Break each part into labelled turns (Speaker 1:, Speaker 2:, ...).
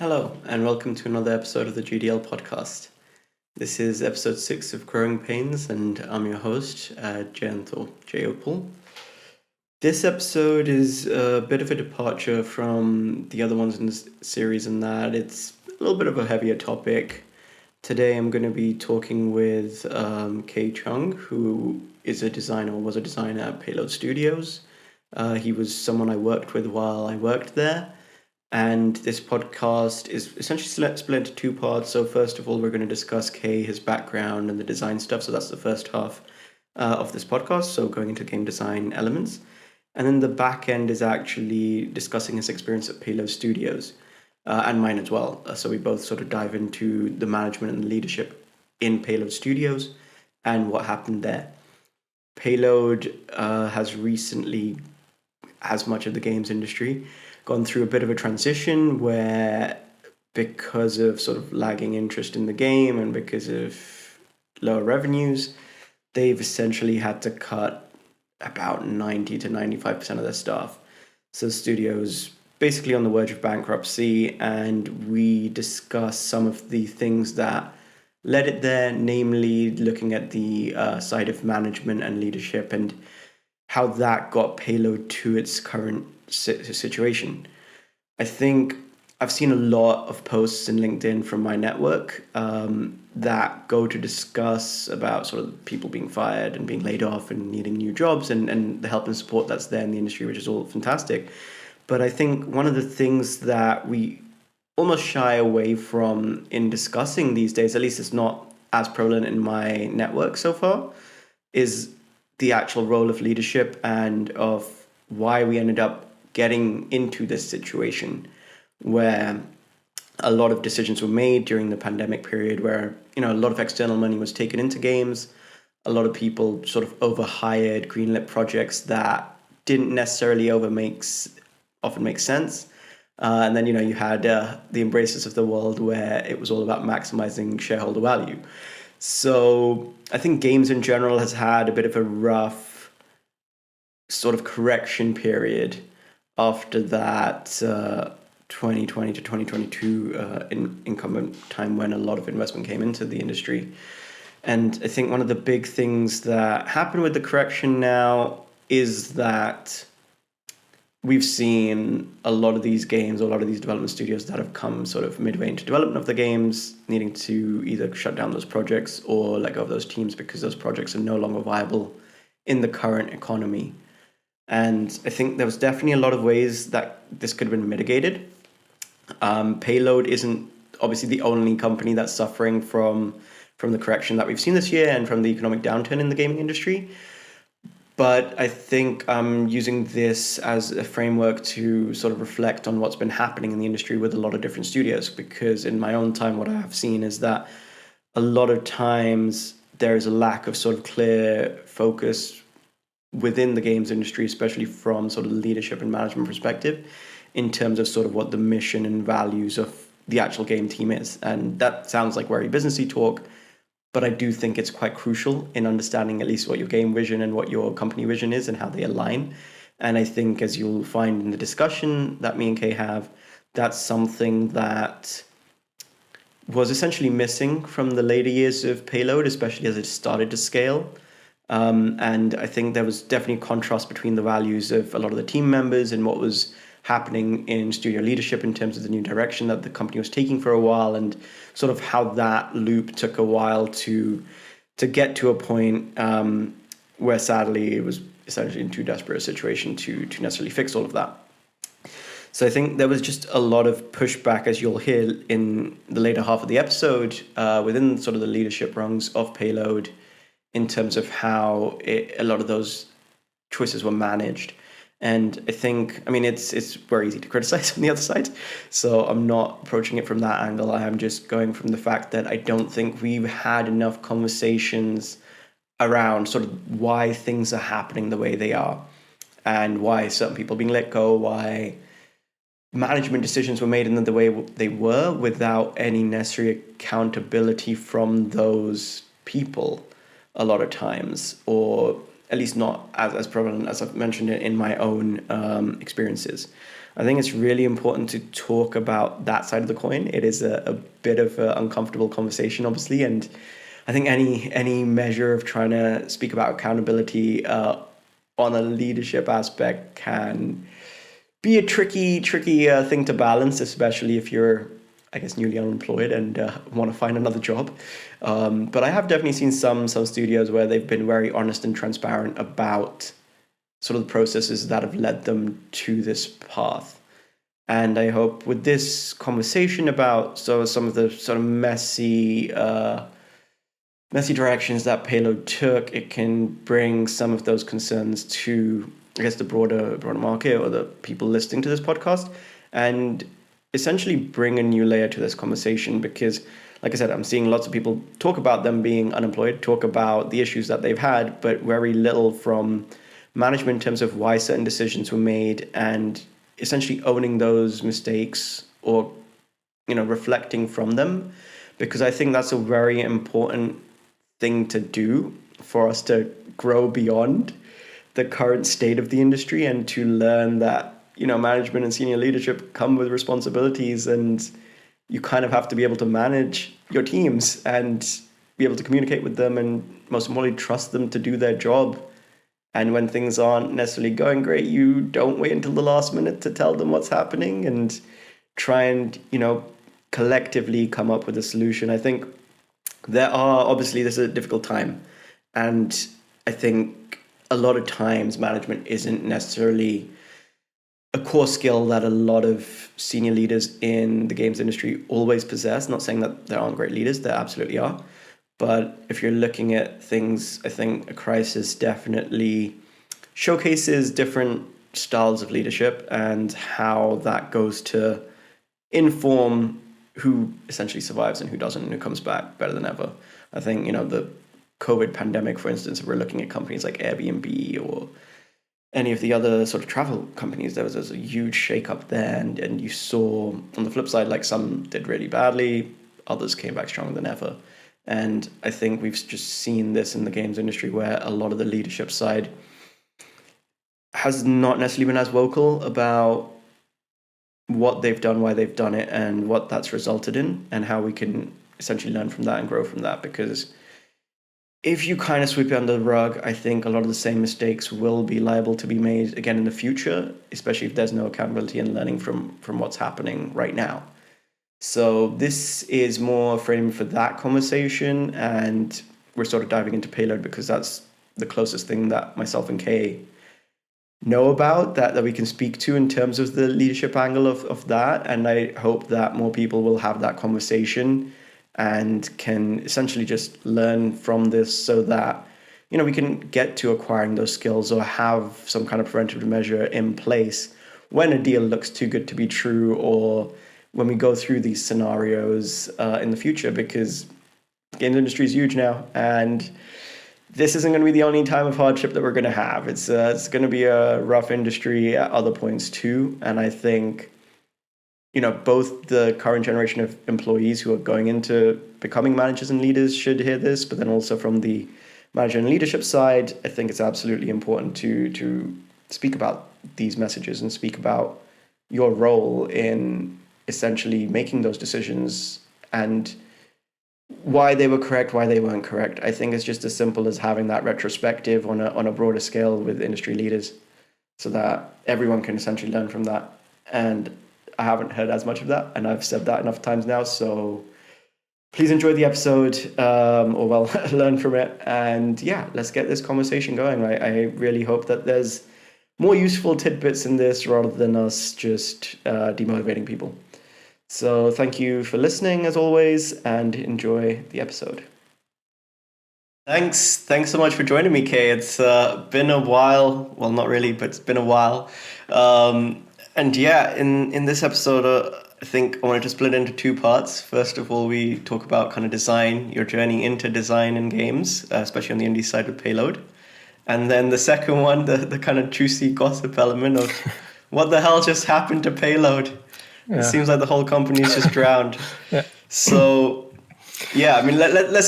Speaker 1: Hello, and welcome to another episode of the GDL podcast. This is episode 6 of Growing Pains, and I'm your host, Jay Uppal. This episode is a bit of a departure from the other ones in this series in that it's a little bit of a heavier topic. Today I'm going to be talking with Kae Cheung, who is a designer, or was a designer at Payload Studios. He was someone I worked with while I worked there. And this podcast is essentially split into two parts. So first of all, we're going to discuss Kae, his background and the design stuff. So that's the first half of this podcast. So going into game design elements. And then the back end is actually discussing his experience at Payload Studios and mine as well. So we both sort of dive into the management and leadership in Payload Studios and what happened there. Payload has recently, as much of the games industry, gone through a bit of a transition where, because of sort of lagging interest in the game and because of lower revenues, they've essentially had to cut about 90 to 95% of their staff. So studios basically on the verge of bankruptcy, and we discuss some of the things that led it there, namely looking at the side of management and leadership and how that got Payload to its current situation. I think I've seen a lot of posts in LinkedIn from my network that go to discuss about sort of people being fired and being laid off and needing new jobs and the help and support that's there in the industry, which is all fantastic. But I think one of the things that we almost shy away from in discussing these days, at least it's not as prevalent in my network so far, is the actual role of leadership and of why we ended up getting into this situation where a lot of decisions were made during the pandemic period where, a lot of external money was taken into games. A lot of people sort of overhired, greenlit projects that didn't necessarily often make sense. And then, you had the Embraces of the world where it was all about maximizing shareholder value. So I think games in general has had a bit of a rough sort of correction period after that 2020 to 2022 incumbent time when a lot of investment came into the industry. And I think one of the big things that happened with the correction now is that we've seen a lot of these games, a lot of these development studios that have come sort of midway into development of the games, needing to either shut down those projects or let go of those teams because those projects are no longer viable in the current economy. And I think there was definitely a lot of ways that this could have been mitigated. Payload isn't obviously the only company that's suffering from the correction that we've seen this year and from the economic downturn in the gaming industry. But I think I'm using this as a framework to sort of reflect on what's been happening in the industry with a lot of different studios, because in my own time, what I have seen is that a lot of times there is a lack of sort of clear focus within the games industry, especially from sort of leadership and management perspective, in terms of sort of what the mission and values of the actual game team is. And that sounds like very businessy talk, but I do think it's quite crucial in understanding at least what your game vision and what your company vision is and how they align. And I think, as you'll find in the discussion that me and Kay have, that's something that was essentially missing from the later years of Payload, especially as it started to scale. And I think there was definitely a contrast between the values of a lot of the team members and what was happening in studio leadership in terms of the new direction that the company was taking for a while, and sort of how that loop took a while to get to a point where sadly it was essentially in too desperate a situation to necessarily fix all of that. So I think there was just a lot of pushback, as you'll hear in the later half of the episode, within sort of the leadership rungs of Payload, in terms of how a lot of those choices were managed. And I think, it's very easy to criticize on the other side. So I'm not approaching it from that angle. I am just going from the fact that I don't think we've had enough conversations around sort of why things are happening the way they are and why certain people are being let go, why management decisions were made in the way they were without any necessary accountability from those people a lot of times, or at least not as prevalent as I've mentioned it in my own experiences. I think it's really important to talk about that side of the coin. It is a bit of an uncomfortable conversation, obviously, and I think any measure of trying to speak about accountability on a leadership aspect can be a tricky thing to balance, especially if you're, I guess, newly unemployed and want to find another job. But I have definitely seen some studios where they've been very honest and transparent about sort of the processes that have led them to this path. And I hope with this conversation about some of the sort of messy directions that Payload took, it can bring some of those concerns to, I guess, the broader market or the people listening to this podcast, and essentially bring a new layer to this conversation. Because, like I said, I'm seeing lots of people talk about them being unemployed, talk about the issues that they've had, but very little from management in terms of why certain decisions were made and essentially owning those mistakes or, reflecting from them. Because I think that's a very important thing to do for us to grow beyond the current state of the industry and to learn that, management and senior leadership come with responsibilities, and you kind of have to be able to manage your teams and be able to communicate with them and, most importantly, trust them to do their job. And when things aren't necessarily going great, you don't wait until the last minute to tell them what's happening and try and, collectively come up with a solution. I think obviously this is a difficult time. And I think a lot of times management isn't necessarily a core skill that a lot of senior leaders in the games industry always possess. Not saying that there aren't great leaders, there absolutely are. But if you're looking at things, I think a crisis definitely showcases different styles of leadership and how that goes to inform who essentially survives and who doesn't and who comes back better than ever. I think, the COVID pandemic, for instance, if we're looking at companies like Airbnb or any of the other sort of travel companies, there was a huge shakeup there. And you saw on the flip side, like some did really badly, others came back stronger than ever. And I think we've just seen this in the games industry where a lot of the leadership side has not necessarily been as vocal about what they've done, why they've done it, and what that's resulted in, and how we can essentially learn from that and grow from that. Because if you kind of sweep it under the rug, I think a lot of the same mistakes will be liable to be made again in the future, especially if there's no accountability and learning from what's happening right now. So this is more a frame for that conversation, and we're sort of diving into Payload because that's the closest thing that myself and Kae know about that we can speak to in terms of the leadership angle of that. And I hope that more people will have that conversation and can essentially just learn from this so that, we can get to acquiring those skills or have some kind of preventative measure in place when a deal looks too good to be true, or when we go through these scenarios in the future. Because the games industry is huge now, and this isn't going to be the only time of hardship that we're going to have. It's going to be a rough industry at other points too. And I think, both the current generation of employees who are going into becoming managers and leaders should hear this, but then also from the manager and leadership side, I think it's absolutely important to speak about these messages and speak about your role in essentially making those decisions and why they were correct, why they weren't correct. I think it's just as simple as having that retrospective on a broader scale with industry leaders so that everyone can essentially learn from that. And I haven't heard as much of that, and I've said that enough times now. So please enjoy the episode, learn from it. And yeah, let's get this conversation going. I really hope that there's more useful tidbits in this rather than us just demotivating people. So thank you for listening as always, and enjoy the episode. Thanks so much for joining me, Kae. It's been a while. Well, not really, but it's been a while. And yeah, in this episode, I think I wanted to split it into two parts. First of all, we talk about kind of design, your journey into design in games, especially on the indie side with Payload. And then the second one, the kind of juicy gossip element of what the hell just happened to Payload. Yeah. It seems like the whole company's just drowned. Yeah. So Yeah, I mean, let's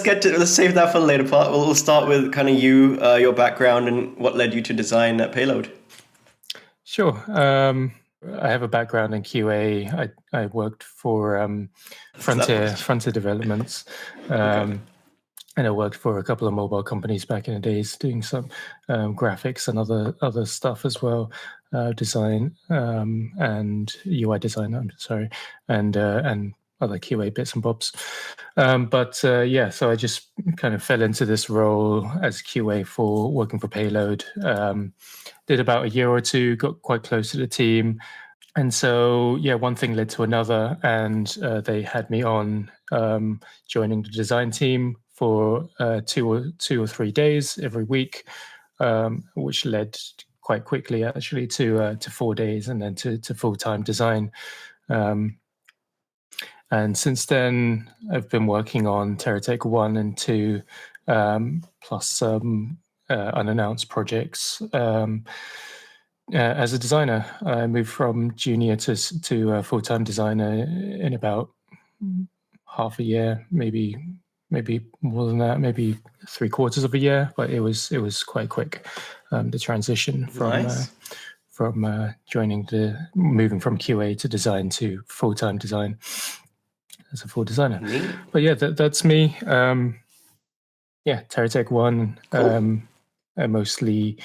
Speaker 1: save that for the later part. We'll start with kind of your background and what led you to design at Payload.
Speaker 2: Sure. I have a background in QA. I worked for
Speaker 1: That
Speaker 2: Frontier Developments,
Speaker 1: okay.
Speaker 2: and I worked for a couple of mobile companies back in the days, doing some graphics and other stuff as well, design and UI design. I'm sorry, and other QA bits and bobs. But so I just kind of fell into this role as QA for working for Payload. Did about a year or two, got quite close to the team. And so, yeah, one thing led to another, and they had me on joining the design team for 2 or 3 days every week, which led quite quickly actually to 4 days and then to full-time design. And since then, I've been working on TerraTech 1 and 2, plus some unannounced projects. As a designer, I moved from junior to full-time designer in about half a year, maybe more than that, maybe 3/4 of a year. But it was quite quick, the transition
Speaker 1: Nice.
Speaker 2: from moving from QA to design to full-time design as a full designer.
Speaker 1: Neat.
Speaker 2: But yeah, that's me. Yeah, TerraTech 1.
Speaker 1: Cool.
Speaker 2: I mostly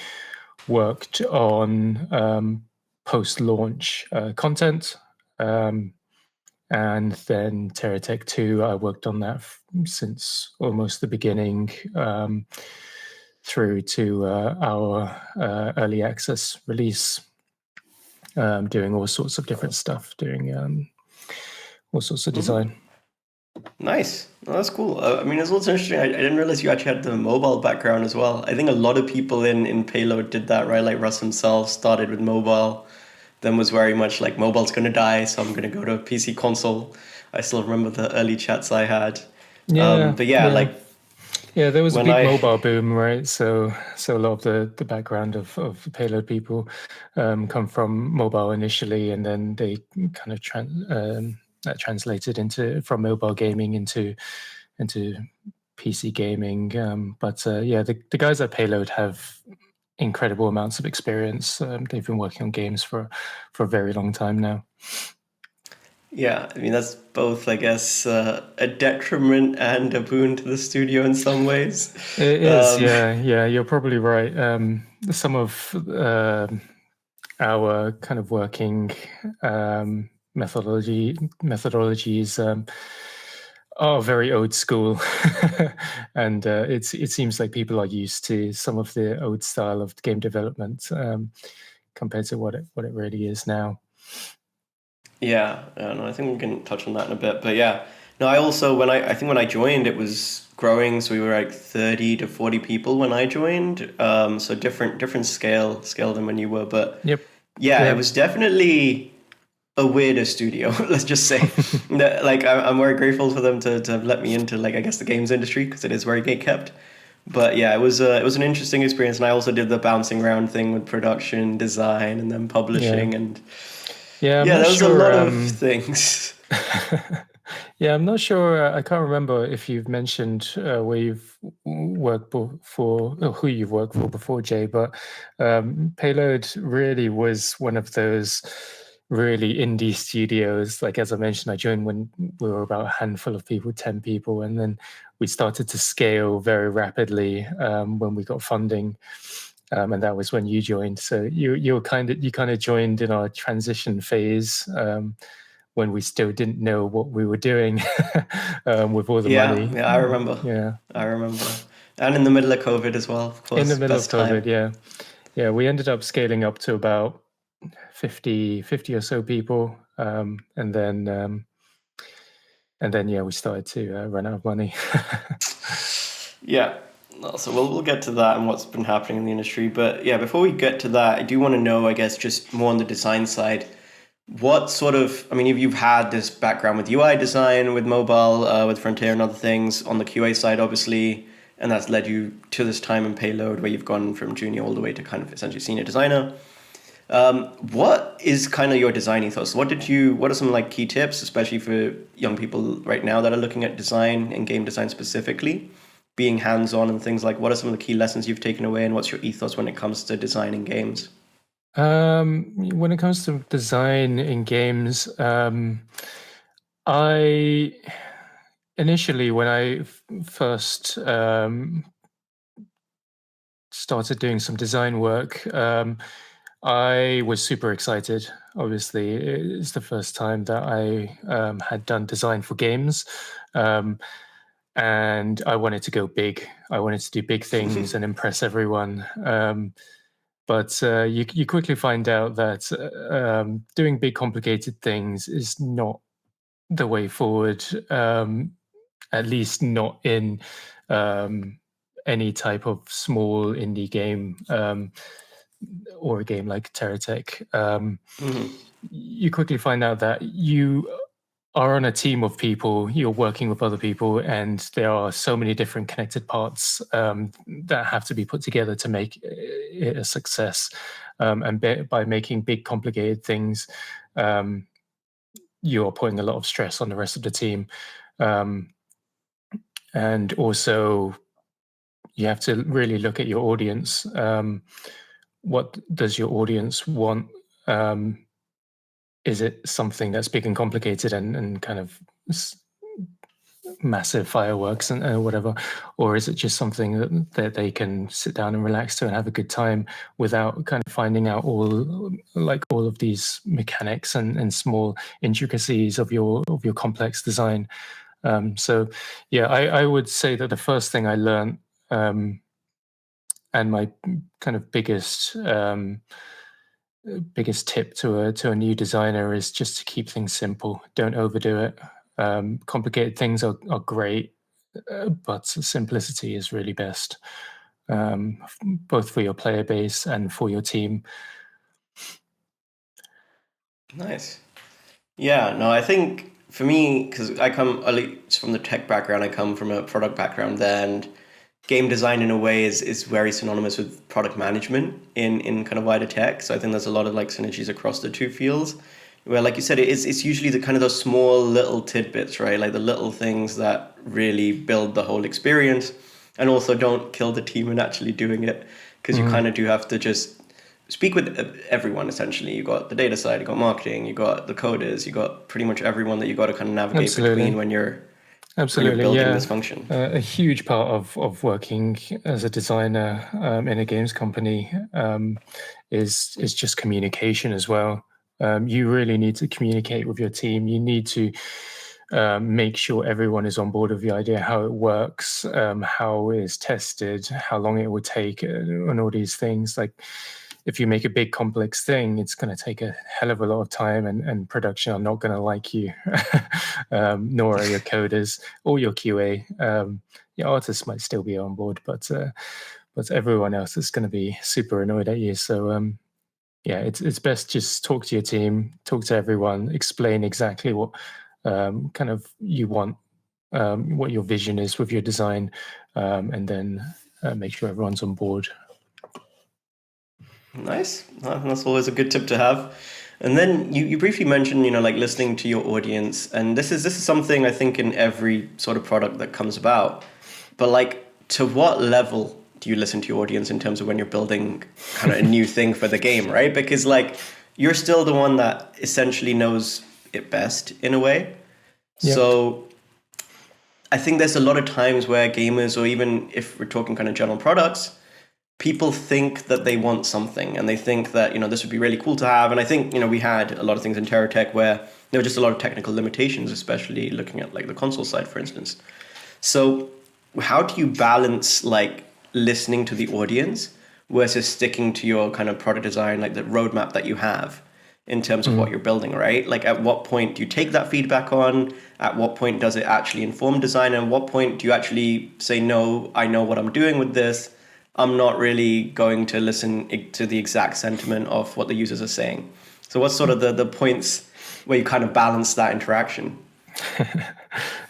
Speaker 2: worked on post-launch content. And then TerraTech 2, I worked on that since almost the beginning, through to our early access release, doing all sorts of different stuff, doing all sorts of design.
Speaker 1: Nice. Oh, that's cool. I mean, it's also interesting. I didn't realize you actually had the mobile background as well. I think a lot of people in Payload did that, right? Like Russ himself started with mobile, then was very much like mobile's gonna die, so I'm gonna go to a PC console. I still remember the early chats I had.
Speaker 2: Yeah,
Speaker 1: But yeah,
Speaker 2: yeah.
Speaker 1: like
Speaker 2: Yeah, there was a
Speaker 1: when
Speaker 2: big
Speaker 1: I
Speaker 2: mobile boom, right? So a lot of the background of the Payload people come from mobile initially, and then they kind of that translated into from mobile gaming into PC gaming. But the guys at Payload have incredible amounts of experience. They've been working on games for a very long time now.
Speaker 1: yeah, I mean that's both, I guess, a detriment and a boon to the studio in some ways.
Speaker 2: It is,
Speaker 1: Um,
Speaker 2: yeah, you're probably right. Some of our kind of working methodologies are very old school, and it seems like people are used to some of the old style of game development, compared to what it really is now.
Speaker 1: Yeah, no, I think we can touch on that in a bit. But yeah, no, I also I think when I joined, it was growing, so we were like 30 to 40 people when I joined. So different scale than when you were. But
Speaker 2: Yep.
Speaker 1: yeah, it
Speaker 2: Yeah.
Speaker 1: was definitely a weirder studio. Let's just say, like I'm very grateful for them to have let me into, like, I guess, the games industry, because it is very gate kept. But yeah, it was an interesting experience, and I also did the bouncing around thing with production, design, and then
Speaker 2: Yeah.
Speaker 1: publishing, and
Speaker 2: Yeah. I'm
Speaker 1: yeah,
Speaker 2: not
Speaker 1: there was a
Speaker 2: sure.
Speaker 1: lot of things.
Speaker 2: Yeah, I'm not sure. I can't remember if you've mentioned where you've worked for, or who you've worked for before, Jay. But Payload really was one of those really indie studios. Like, as I mentioned, I joined when we were about a handful of people, 10 people, and then we started to scale very rapidly when we got funding. And that was when you joined. So you kind of joined in our transition phase, when we still didn't know what we were doing, with all the
Speaker 1: Yeah,
Speaker 2: money.
Speaker 1: yeah, I remember.
Speaker 2: Yeah,
Speaker 1: I remember. And in the middle of COVID as well, of
Speaker 2: in the
Speaker 1: course,
Speaker 2: middle of
Speaker 1: best
Speaker 2: COVID.
Speaker 1: time.
Speaker 2: Yeah, yeah, we ended up scaling up to about 50 or so people, and then yeah, we started to run out of money.
Speaker 1: Yeah. No, so we'll get to that and what's been happening in the industry. But yeah, before we get to that, I do want to know, I guess, just more on the design side. What sort of, I mean, if you've had this background with UI design, with mobile, with Frontier and other things on the QA side, obviously, and that's led you to this time in Payload where you've gone from junior all the way to kind of essentially senior designer. What is kind of your design ethos? What are some like key tips, especially for young people right now that are looking at design and game design specifically, being hands-on and things like, what are some of the key lessons you've taken away and what's your ethos when it comes to designing games?
Speaker 2: When it comes to design in games, I initially, when I first started doing some design work, I was super excited. Obviously, it's the first time that I had done design for games. Um, and I wanted to go big. I wanted to do big things and impress everyone. But you quickly find out that doing big, complicated things is not the way forward. At least not in any type of small indie game or a game like Terratech.
Speaker 1: Hmm.
Speaker 2: You quickly find out that you are on a team of people, you're working with other people, and there are so many different connected parts that have to be put together to make it a success. By making big, complicated things, you're putting a lot of stress on the rest of the team. Um, and also, you have to really look at your audience. What does your audience want? Um, is it something that's big and complicated and kind of massive fireworks and whatever, or is it just something that they can sit down and relax to and have a good time without kind of finding out all of these mechanics and small intricacies of your complex design? So yeah, I would say that the first thing I learned and my kind of biggest tip to a new designer is just to keep things simple. Don't overdo it. Complicated things are great, but simplicity is really best, both for your player base and for your team.
Speaker 1: Nice. Yeah, no, I think for me, because I come at least from the tech background, I come from a product background, and game design in a way is very synonymous with product management in kind of wider tech. So I think there's a lot of like synergies across the two fields. Where, like you said, it's usually the kind of those small little tidbits, right? Like the little things that really build the whole experience, and also don't kill the team in actually doing it, because you
Speaker 2: Mhm.
Speaker 1: kind of do have to just speak with everyone essentially. You got the data side, you got marketing, you got the coders, you got pretty much everyone that you got to kind of navigate between
Speaker 2: Absolutely.
Speaker 1: when you're
Speaker 2: Absolutely,
Speaker 1: building this
Speaker 2: yeah.
Speaker 1: function.
Speaker 2: A huge part of working as a designer in a games company is just communication as well. You really need to communicate with your team. You need to make sure everyone is on board with the idea, how it works, how it is tested, how long it will take, and all these things. Like, if you make a big complex thing, it's going to take a hell of a lot of time, and production are not going to like you, nor are your coders or your QA. Your artists might still be on board, but everyone else is going to be super annoyed at you. So yeah, it's best just talk to your team, talk to everyone, explain exactly what kind of you want, what your vision is with your design, and then make sure everyone's on board.
Speaker 1: Nice. That's always a good tip to have. And then you briefly mentioned, like listening to your audience, and this is something I think in every sort of product that comes about. But like, to what level do you listen to your audience in terms of when you're building kind of a new thing for the game, right? Because like, you're still the one that essentially knows it best in a way.
Speaker 2: Yep.
Speaker 1: So I think there's a lot of times where gamers, or even if we're talking kind of general products, people think that they want something, and they think that this would be really cool to have. And I think we had a lot of things in TerraTech where there were just a lot of technical limitations, especially looking at like the console side, for instance. So how do you balance like listening to the audience versus sticking to your kind of product design, like the roadmap that you have in terms of what
Speaker 2: Mm.
Speaker 1: you're building, right? Like, at what point do you take that feedback on? At what point does it actually inform design? And at what point do you actually say, no, I know what I'm doing with this. I'm not really going to listen to the exact sentiment of what the users are saying. So what's sort of the points where you kind of balance that interaction?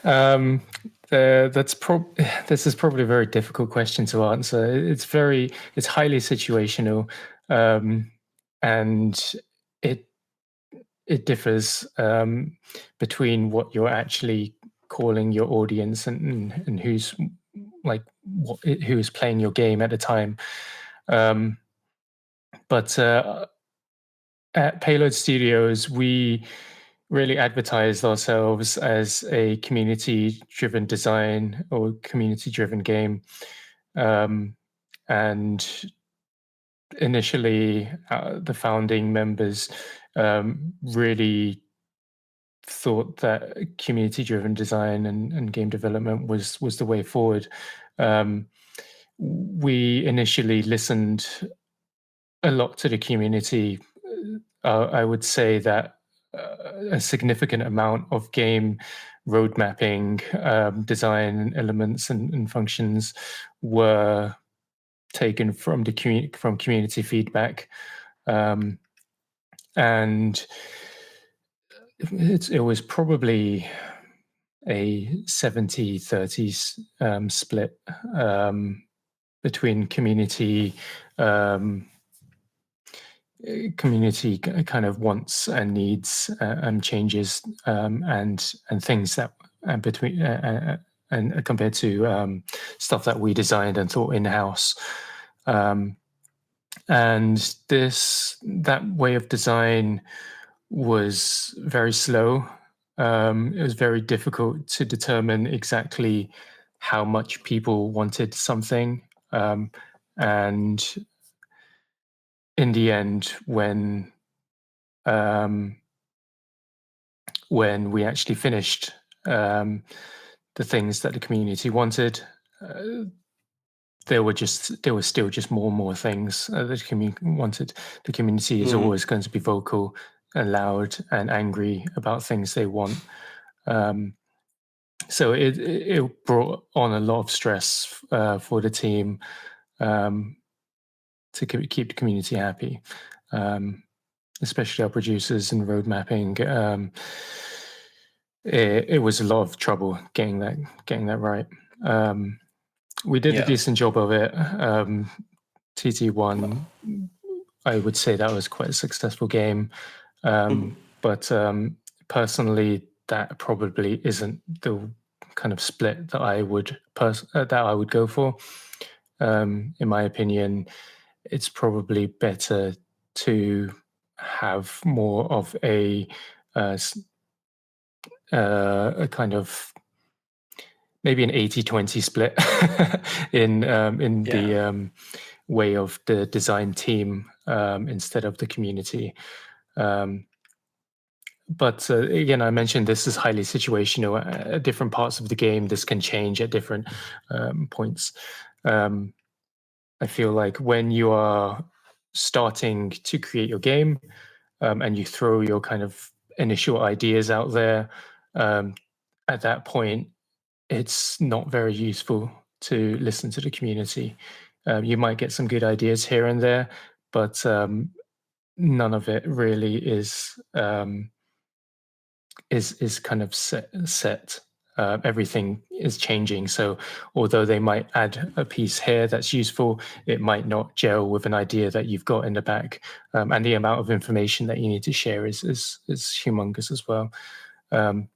Speaker 2: um, this is probably a very difficult question to answer. It's highly situational. Um, and it differs between what you're actually calling your audience and who's like who's playing your game at the time. But at Payload Studios, we really advertised ourselves as a community-driven design or community-driven game. And initially, the founding members really thought that community-driven design and game development was the way forward. We initially listened a lot to the community. I would say that a significant amount of game road mapping, design elements and functions were taken from from community feedback, and it was probably a 70-30 split between community kind of wants and needs and changes and things that between and compared to stuff that we designed and thought in-house. And that way of design was very slow. It was very difficult to determine exactly how much people wanted something. And in the end, when we actually finished the things that the community wanted, there were still just more and more things that the community wanted. The community is always going to be vocal and loud and angry about things they want. So it brought on a lot of stress for the team to keep the community happy, especially our producers and road mapping. It was a lot of trouble getting that right. We did a decent job of it. TT1, I would say that was quite a successful game. But personally, that probably isn't the kind of split that I would go for. In my opinion, it's probably better to have more of a kind of maybe an 80-20 split in the way of the design team instead of the community. But again, I mentioned this is highly situational. At different parts of the game, this can change at different points. I feel like when you are starting to create your game and you throw your kind of initial ideas out there, at that point, it's not very useful to listen to the community. You might get some good ideas here and there, but none of it really is kind of set. Everything is changing. So although they might add a piece here that's useful, it might not gel with an idea that you've got in the back. And the amount of information that you need to share is humongous as well. And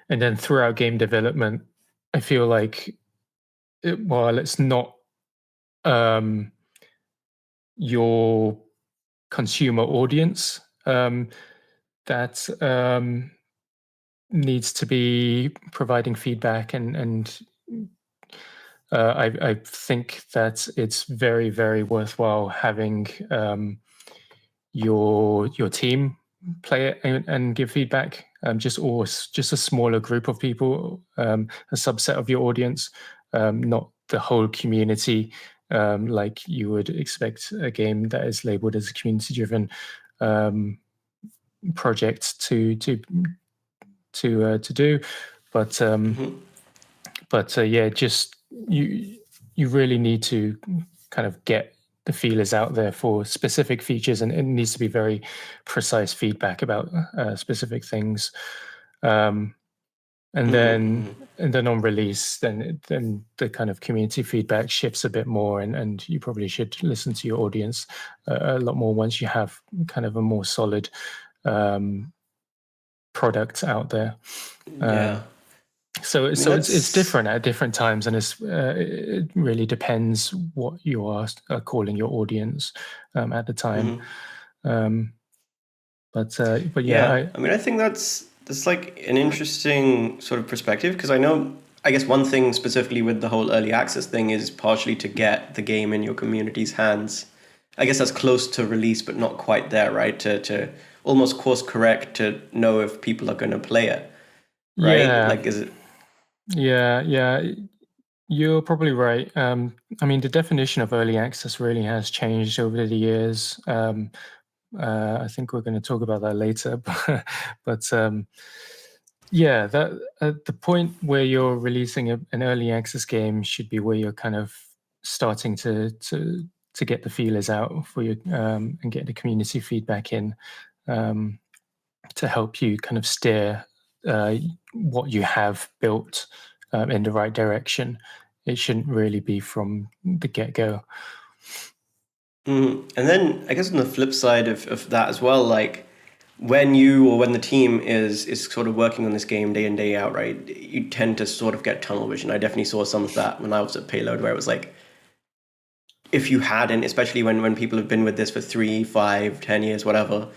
Speaker 2: then throughout game development, I feel like while it's not your consumer audience that needs to be providing feedback, and I think that it's very, very worthwhile having your team play it and give feedback. Just a smaller group of people, a subset of your audience, not the whole community, like you would expect a game that is labeled as a community-driven project to do. But yeah, just you really need to kind of get the feelers out there for specific features, and it needs to be very precise feedback about specific things. and then on release, then the kind of community feedback shifts a bit more, and you probably should listen to your audience a lot more once you have kind of a more solid product out there.
Speaker 1: Yeah.
Speaker 2: So it's different at different times, and it really depends what you are calling your audience at the time. But yeah,
Speaker 1: I mean, I think that's like an interesting sort of perspective, because I guess one thing specifically with the whole early access thing is partially to get the game in your community's hands. I guess that's close to release, but not quite there, right? To almost course correct to know if people are going to play it, right?
Speaker 2: Yeah.
Speaker 1: Like, is it?
Speaker 2: Yeah, you're probably right. I mean, the definition of early access really has changed over the years. I think we're going to talk about that later, but yeah, that at the point where you're releasing an early access game should be where you're kind of starting to get the feelers out for you and get the community feedback in to help you kind of steer what you have built in the right direction. It shouldn't really be from the get-go.
Speaker 1: And then I guess on the flip side of that as well, like when the team is sort of working on this game day in, day out, right, you tend to sort of get tunnel vision. I definitely saw some of that when I was at Payload, where it was like, if you hadn't, especially when people have been with this for 3, 5, 10 years, whatever,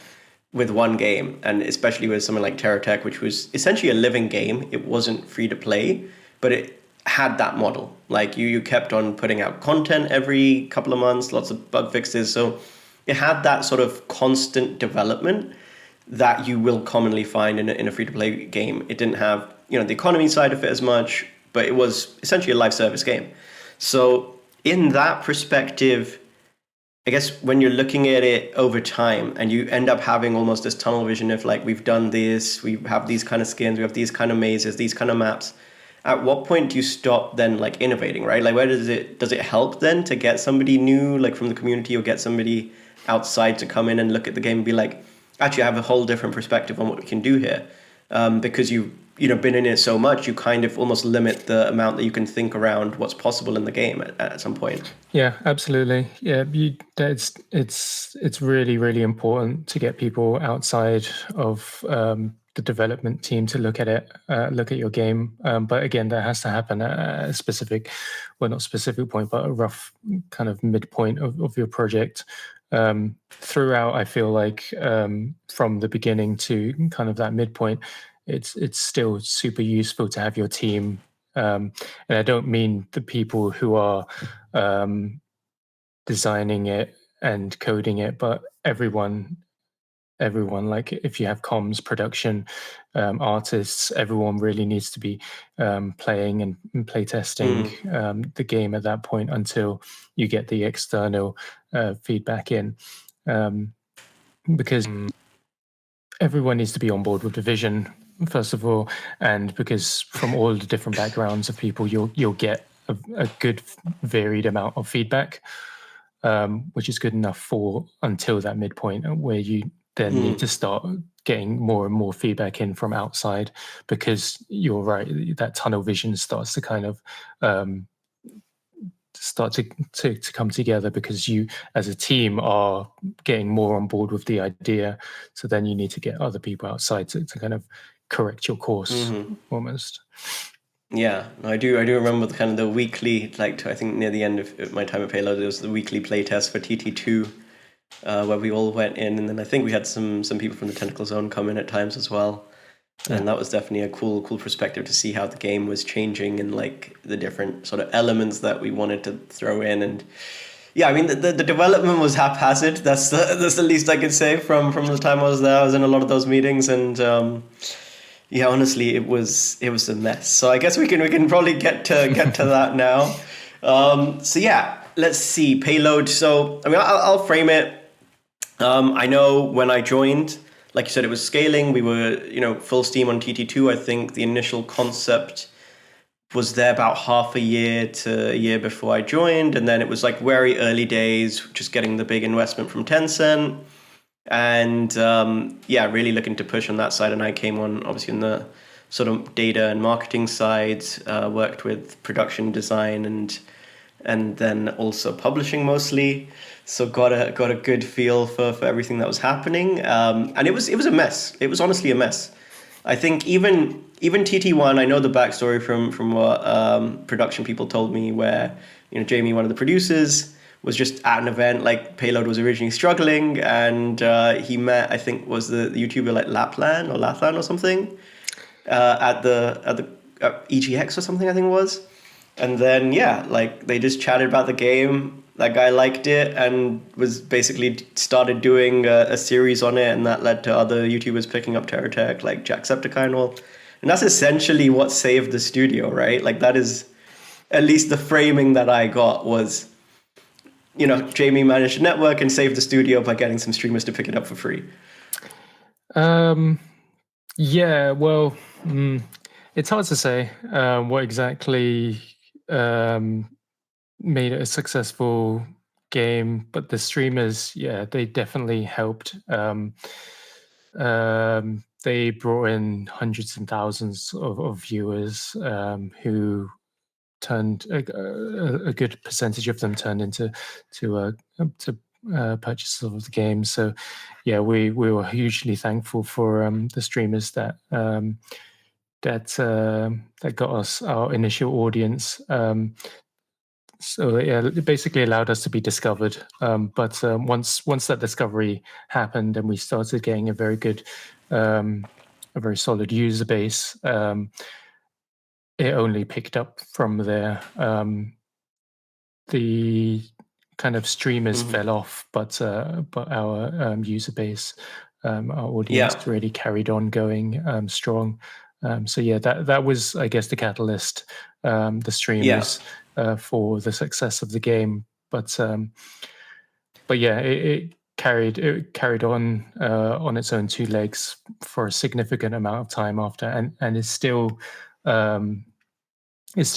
Speaker 1: with one game, and especially with something like Terra Tech, which was essentially a living game. It wasn't free to play, but it had that model. Like you kept on putting out content every couple of months, lots of bug fixes. So it had that sort of constant development that you will commonly find in a free to play game. It didn't have, the economy side of it as much, but it was essentially a live service game. So in that perspective, I guess when you're looking at it over time and you end up having almost this tunnel vision of like, we've done this, we have these kind of skins, we have these kind of mazes, these kind of maps. At what point do you stop then like innovating, right? Like where does it help then to get somebody new, like from the community, or get somebody outside to come in and look at the game and be like, actually I have a whole different perspective on what we can do here. Because you've been in it so much, you kind of almost limit the amount that you can think around what's possible in the game at some point.
Speaker 2: Yeah, absolutely. Yeah, it's really, really important to get people outside of the development team to look at it, look at your game. But again, that has to happen at a specific, well, not specific point, but a rough kind of midpoint of your project. Throughout, I feel like from the beginning to kind of that midpoint, it's still super useful to have your team. And I don't mean the people who are designing it and coding it, but everyone, like if you have comms, production, artists, everyone really needs to be playing and play testing the game at that point until you get the external feedback in, because everyone needs to be on board with the vision first of all, and because from all the different backgrounds of people, you'll get a good varied amount of feedback, which is good enough for until that midpoint where you then need to start getting more and more feedback in from outside, because you're right, that tunnel vision starts to kind of start to come together, because you as a team are getting more on board with the idea. So then you need to get other people outside to kind of correct your course almost.
Speaker 1: Yeah, I do remember the kind of the weekly, like I think near the end of my time at Payload, it was the weekly playtest for TT2, where we all went in, and then I think we had some people from the Tentacle Zone come in at times as well. Yeah. And that was definitely a cool perspective to see how the game was changing and like the different sort of elements that we wanted to throw in. And yeah, I mean the development was haphazard. That's the least I could say from the time I was there. I was in a lot of those meetings, and yeah, honestly, it was a mess. So I guess we can probably get to that now. So yeah, let's see Payload. So I mean, I'll frame it. I know when I joined, like you said, it was scaling. We were full steam on TT2. I think the initial concept was there about half a year to a year before I joined, and then it was like very early days, just getting the big investment from Tencent. And yeah, really looking to push on that side. And I came on obviously in the sort of data and marketing sides, worked with production design and then also publishing mostly. So got a good feel for everything that was happening. And it was a mess. It was honestly a mess. I think even TT1, I know the backstory from what production people told me, where Jamie, one of the producers, was just at an event. Like Payload was originally struggling, and he met, I think, was the YouTuber like Latlan or something at the EGX or something, I think it was. And then yeah, like they just chatted about the game. That guy liked it and was basically started doing a series on it, and that led to other YouTubers picking up TerraTech, like Jacksepticeye and all. And that's essentially what saved the studio, right? Like that is at least the framing that I got was, Jamie managed a network and saved the studio by getting some streamers to pick it up for free.
Speaker 2: Yeah, well, it's hard to say what exactly made it a successful game, but the streamers, yeah, they definitely helped. They brought in hundreds and thousands of viewers who turned a good percentage of them turned into purchases of the game. So yeah, we were hugely thankful for the streamers that got us our initial audience. So yeah, it basically allowed us to be discovered. But once that discovery happened, and we started getting a very good, a very solid user base, it only picked up from there. The kind of streamers fell off, but our user base, our audience really carried on going strong. So yeah, that was, I guess, the catalyst, the streamers for the success of the game. But yeah, it carried on its own two legs for a significant amount of time after, and is still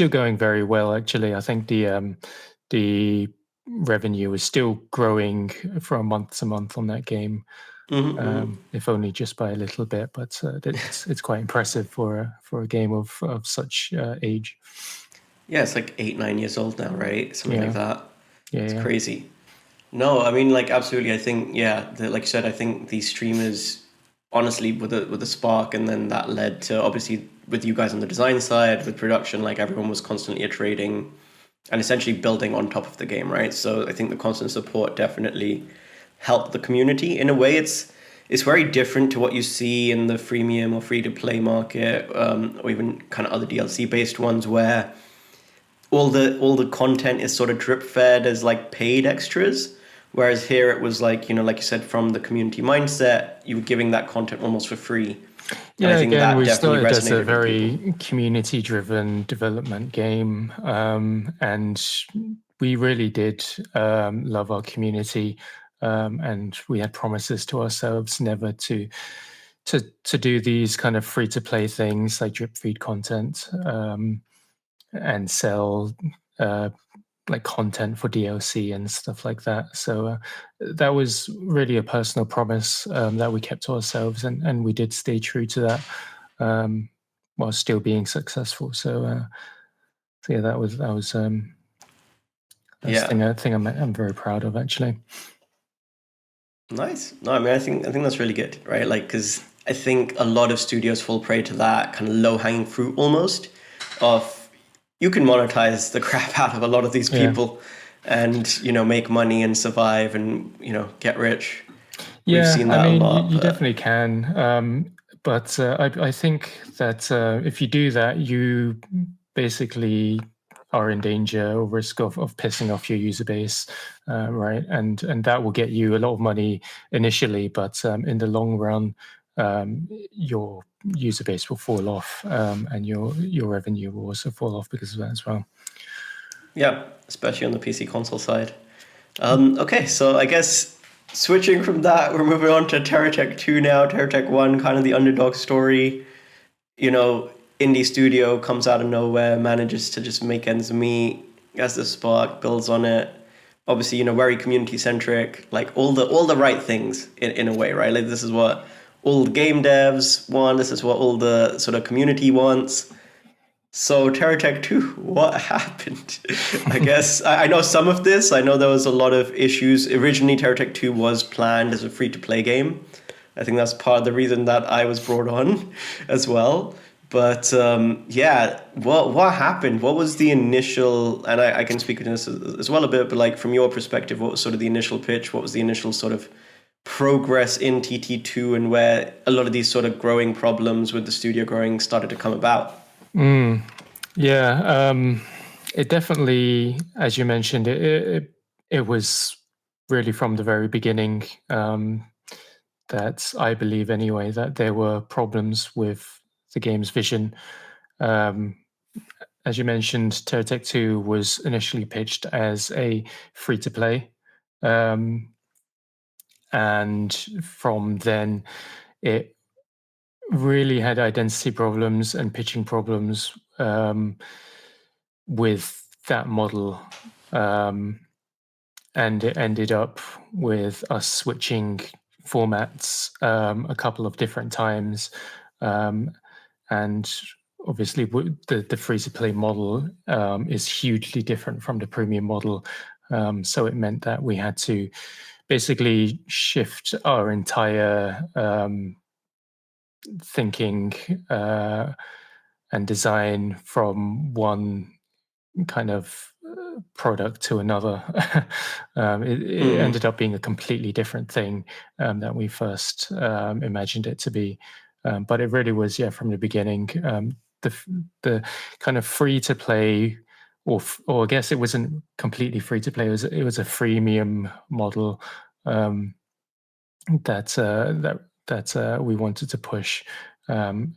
Speaker 2: going very well. Actually, I think the revenue is still growing from month to month on that game, if only just by a little bit. But it's quite impressive for a game of such age.
Speaker 1: Yeah, it's like 8-9 years old now, right? Something like that.
Speaker 2: Yeah,
Speaker 1: it's crazy. No, I mean, like, absolutely. I think, like you said, I think these streamers, honestly, with the spark, and then that led to, obviously, with you guys on the design side, with production, like everyone was constantly iterating and essentially building on top of the game, right? So I think the constant support definitely helped the community. In a way, it's very different to what you see in the freemium or free-to-play market, or even kind of other DLC-based ones, where all the content is sort of drip fed as like paid extras, whereas here it was like, like you said, from the community mindset, you were giving that content almost for free.
Speaker 2: Yeah, and I think again, we started as a very community-driven development game, and we really did love our community, and we had promises to ourselves never to do these kind of free-to-play things like drip feed content, and sell like content for DLC and stuff like that. So that was really a personal promise that we kept to ourselves, and we did stay true to that while still being successful. So yeah, that was that's a thing I'm very proud of, actually.
Speaker 1: Nice. No, I mean, I think that's really good, right? Like, because I think a lot of studios fall prey to that kind of low-hanging fruit almost of, you can monetize the crap out of a lot of these people and, make money and survive and, get rich.
Speaker 2: Yeah, we've seen that a lot. You definitely can. But I think that if you do that, you basically are in danger or risk of pissing off your user base, right? And that will get you a lot of money initially, but in the long run, your user base will fall off, and your revenue will also fall off because of that as well.
Speaker 1: Yeah, especially on the PC console side. Okay, so I guess switching from that, we're moving on to TerraTech 2 now. TerraTech 1, kind of the underdog story. Indie studio comes out of nowhere, manages to just make ends meet, gets the spark, builds on it. Obviously, very community centric, like all the right things in a way, right? Like this is what all the game devs want. This is what all the sort of community wants. So TerraTech 2, what happened? I guess I know some of this. I know there was a lot of issues. Originally, TerraTech 2 was planned as a free-to-play game. I think that's part of the reason that I was brought on as well. But yeah, what happened? What was the initial, and I can speak to this as well a bit, but like from your perspective, what was sort of the initial pitch? What was the initial sort of progress in TT2 and where a lot of these sort of growing problems with the studio growing started to come about?
Speaker 2: Yeah, it definitely, as you mentioned, it was really from the very beginning that I believe anyway that there were problems with the game's vision. As you mentioned, TerraTech 2 was initially pitched as a free-to-play, and from then it really had identity problems and pitching problems with that model. And it ended up with us switching formats a couple of different times. And obviously, the free-to-play model is hugely different from the premium model. So it meant that we had to basically shift our entire thinking and design from one kind of product to another. It ended up being a completely different thing than we first imagined it to be. But it really was, yeah, from the beginning, the kind of free to play, or I guess it wasn't completely free to play. It was a freemium model that we wanted to push. And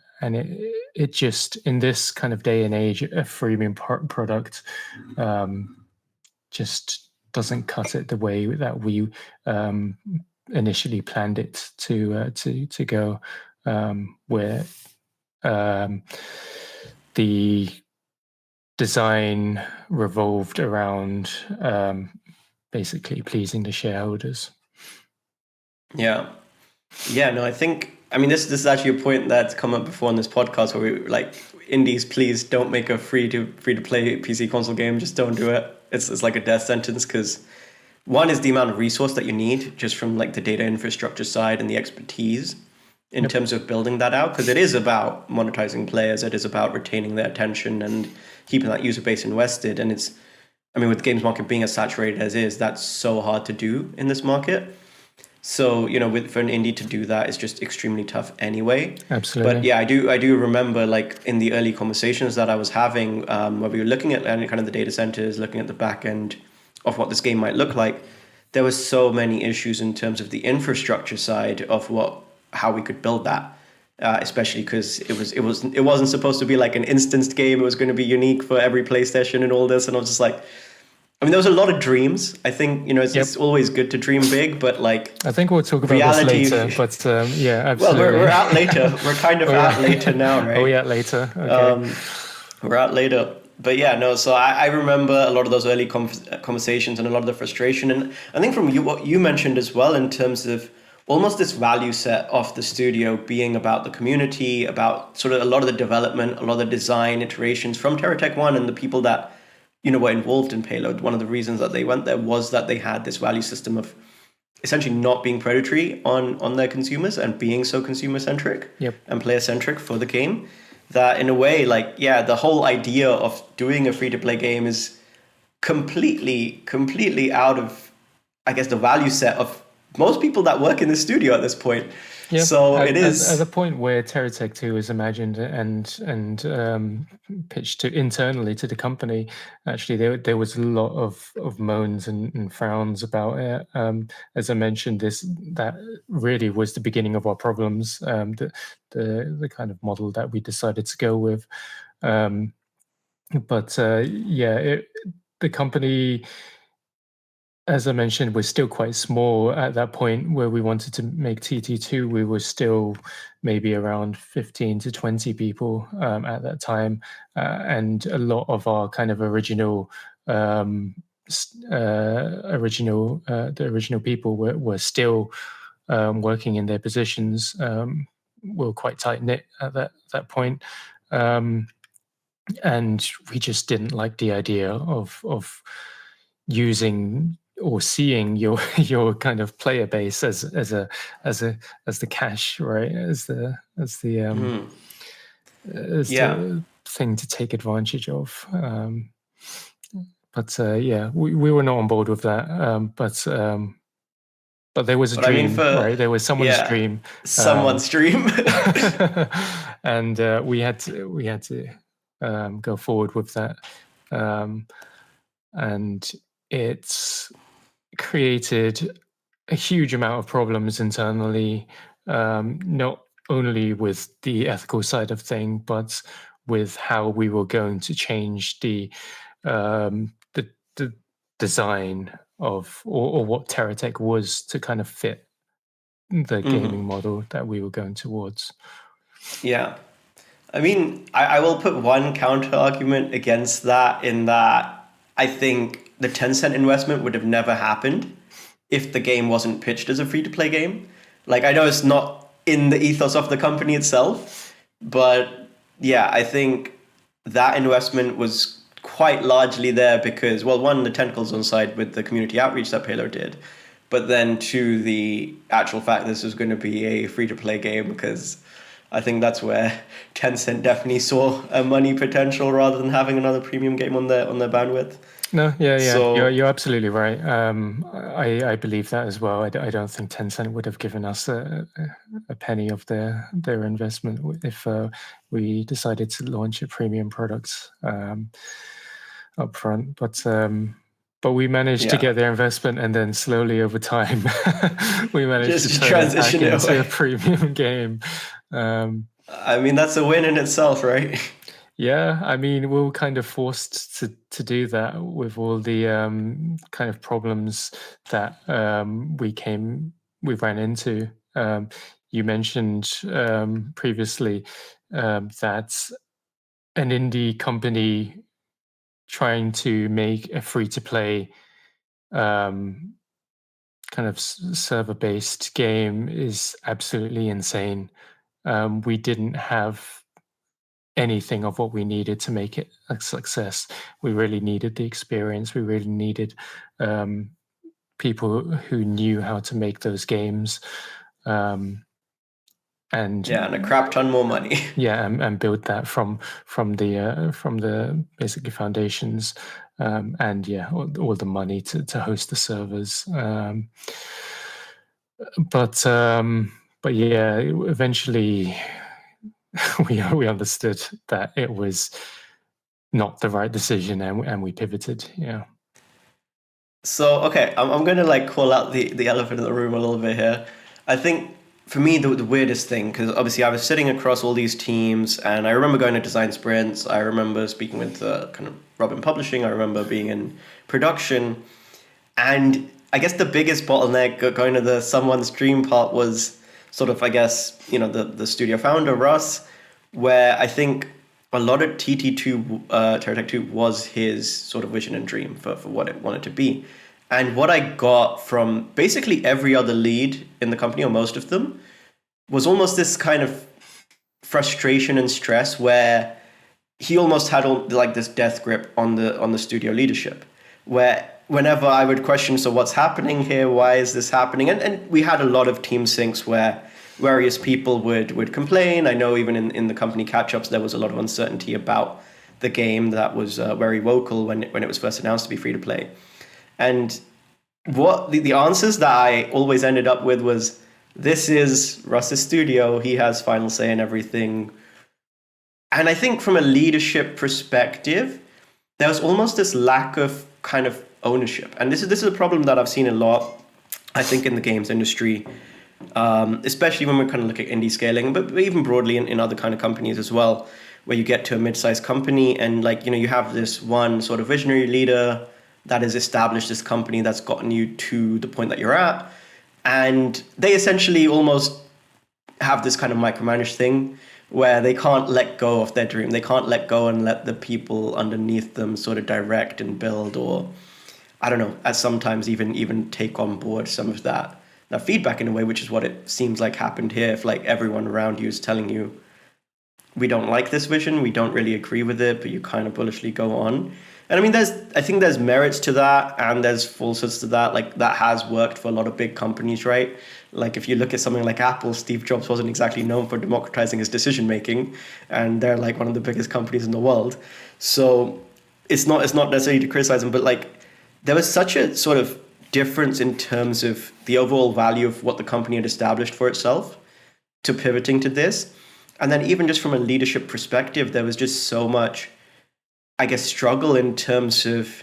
Speaker 2: it just, in this kind of day and age, a freemium product just doesn't cut it the way that we initially planned it to go, where the design revolved around basically pleasing the shareholders.
Speaker 1: Yeah. Yeah, no, I think, I mean, this is actually a point that's come up before on this podcast where we like, indies, please don't make a free to play PC console game. Just don't do it. It's like a death sentence because one is the amount of resource that you need just from like the data infrastructure side and the expertise in terms of building that out, because it is about monetizing players. It is about retaining their attention and keeping that user base invested. And it's, I mean, with the games market being as saturated as is, that's so hard to do in this market. So, you know, for an indie to do that is just extremely tough anyway.
Speaker 2: Absolutely.
Speaker 1: But yeah, I do remember like in the early conversations that I was having where we were looking at kind of the data centers, looking at the back end of what this game might look like, there was so many issues in terms of the infrastructure side of how we could build that. Especially because it wasn't supposed to be like an instanced game. It was going to be unique for every PlayStation and all this. And I was just like, I mean, there was a lot of dreams. I think, you know, it's always good to dream big, but like...
Speaker 2: I think we'll talk about reality, this later, but yeah, absolutely.
Speaker 1: Well, we're out later. We're kind of out later now, right?
Speaker 2: Oh, yeah, later. Okay.
Speaker 1: We're out later. But yeah, no, so I remember a lot of those early conversations and a lot of the frustration. And I think from what you mentioned as well in terms of almost this value set of the studio being about the community, about sort of a lot of the development, a lot of the design iterations from TerraTech 1 and the people that, you know, were involved in Payload. One of the reasons that they went there was that they had this value system of essentially not being predatory on their consumers and being so consumer-centric and player-centric for the game. That in a way, like, yeah, the whole idea of doing a free-to-play game is completely out of, I guess, the value set of most people that work in the studio at this point.
Speaker 2: Yep.
Speaker 1: So it is
Speaker 2: at the point where TerraTech 2 is imagined and pitched internally to the company. Actually, there was a lot of moans and frowns about it. As I mentioned, that really was the beginning of our problems. The kind of model that we decided to go with, but the company, as I mentioned, we're still quite small at that point where we wanted to make TT2. We were still maybe around 15 to 20 people at that time. And a lot of our kind of original people were still working in their positions were quite tight knit at that point, and we just didn't like the idea of using or seeing your your kind of player base as the cash, right? As the
Speaker 1: Yeah.
Speaker 2: thing to take advantage of. But yeah, we were not on board with that. But there was a
Speaker 1: But I mean,
Speaker 2: dream, right? There was someone's
Speaker 1: yeah,
Speaker 2: dream,
Speaker 1: someone's dream.
Speaker 2: and we had to go forward with that, and it's created a huge amount of problems internally, not only with the ethical side of thing, but with how we were going to change the design of or what TerraTech was to kind of fit the gaming model that we were going towards.
Speaker 1: Yeah. I mean, I will put one counter argument against that, in that I think the Tencent investment would have never happened if the game wasn't pitched as a free-to-play game. Like, I know it's not in the ethos of the company itself, but yeah, I think that investment was quite largely there because, well, one, the tentacles on side with the community outreach that Payload did, but then two, the actual fact this was going to be a free-to-play game, because I think that's where Tencent definitely saw a money potential rather than having another premium game on their bandwidth.
Speaker 2: No, yeah,
Speaker 1: So
Speaker 2: you're absolutely right. I believe that as well. I don't think Tencent would have given us a penny of their investment if we decided to launch a premium product up front. But we managed to
Speaker 1: yeah,
Speaker 2: get their investment, and then slowly over time, we managed
Speaker 1: just
Speaker 2: to
Speaker 1: to
Speaker 2: turn it back
Speaker 1: transition it
Speaker 2: into
Speaker 1: away.
Speaker 2: a premium game.
Speaker 1: I mean, that's a win in itself, right?
Speaker 2: Yeah, I mean, we were kind of forced to do that with all the kind of problems that we ran into. You mentioned previously that an indie company trying to make a free-to-play kind of server-based game is absolutely insane. We didn't have anything of what we needed to make it a success. We really needed the experience. We really needed people who knew how to make those games, and
Speaker 1: Yeah, and a crap ton more money.
Speaker 2: yeah, and build that from the basically foundations, and yeah, all the money to host the servers. But yeah, eventually we understood that it was not the right decision, and we pivoted. Yeah.
Speaker 1: So, okay, I'm going to like call out the elephant in the room a little bit here. I think for me, the weirdest thing, because obviously I was sitting across all these teams, and I remember going to design sprints. I remember speaking with kind of Robin Publishing. I remember being in production. And I guess the biggest bottleneck going to the someone's dream part was sort of, I guess, the studio founder, Russ, where I think a lot of TT2, TerraTech 2 was his sort of vision and dream for what it wanted to be. And what I got from basically every other lead in the company, or most of them, was almost this kind of frustration and stress where he almost had like this death grip on the studio leadership, where whenever I would question, so what's happening here? Why is this happening? And we had a lot of team syncs where various people would complain. I know even in the company catch-ups, there was a lot of uncertainty about the game that was very vocal when it was first announced to be free to play. And what the answers that I always ended up with was, this is Russ's studio. He has final say in everything. And I think from a leadership perspective, there was almost this lack of kind of ownership. And this is a problem that I've seen a lot, I think, in the games industry, especially when we're kind of looking at indie scaling, but even broadly in other kind of companies as well, where you get to a mid-sized company and you have this one sort of visionary leader that has established this company that's gotten you to the point that you're at. And they essentially almost have this kind of micromanaged thing where they can't let go of their dream. They can't let go and let the people underneath them sort of direct and build, or I don't know, at sometimes even take on board some of that. feedback in a way, which is what it seems like happened here. If like everyone around you is telling you, we don't like this vision, we don't really agree with it, but you kind of bullishly go on. And I mean, I think there's merits to that, and there's falsehoods to that. Like that has worked for a lot of big companies, right? Like if you look at something like Apple, Steve Jobs wasn't exactly known for democratizing his decision making, and they're like one of the biggest companies in the world. So it's not necessarily to criticize them, but like there was such a sort of difference in terms of the overall value of what the company had established for itself to pivoting to this. And then even just from a leadership perspective, there was just so much, I guess, struggle in terms of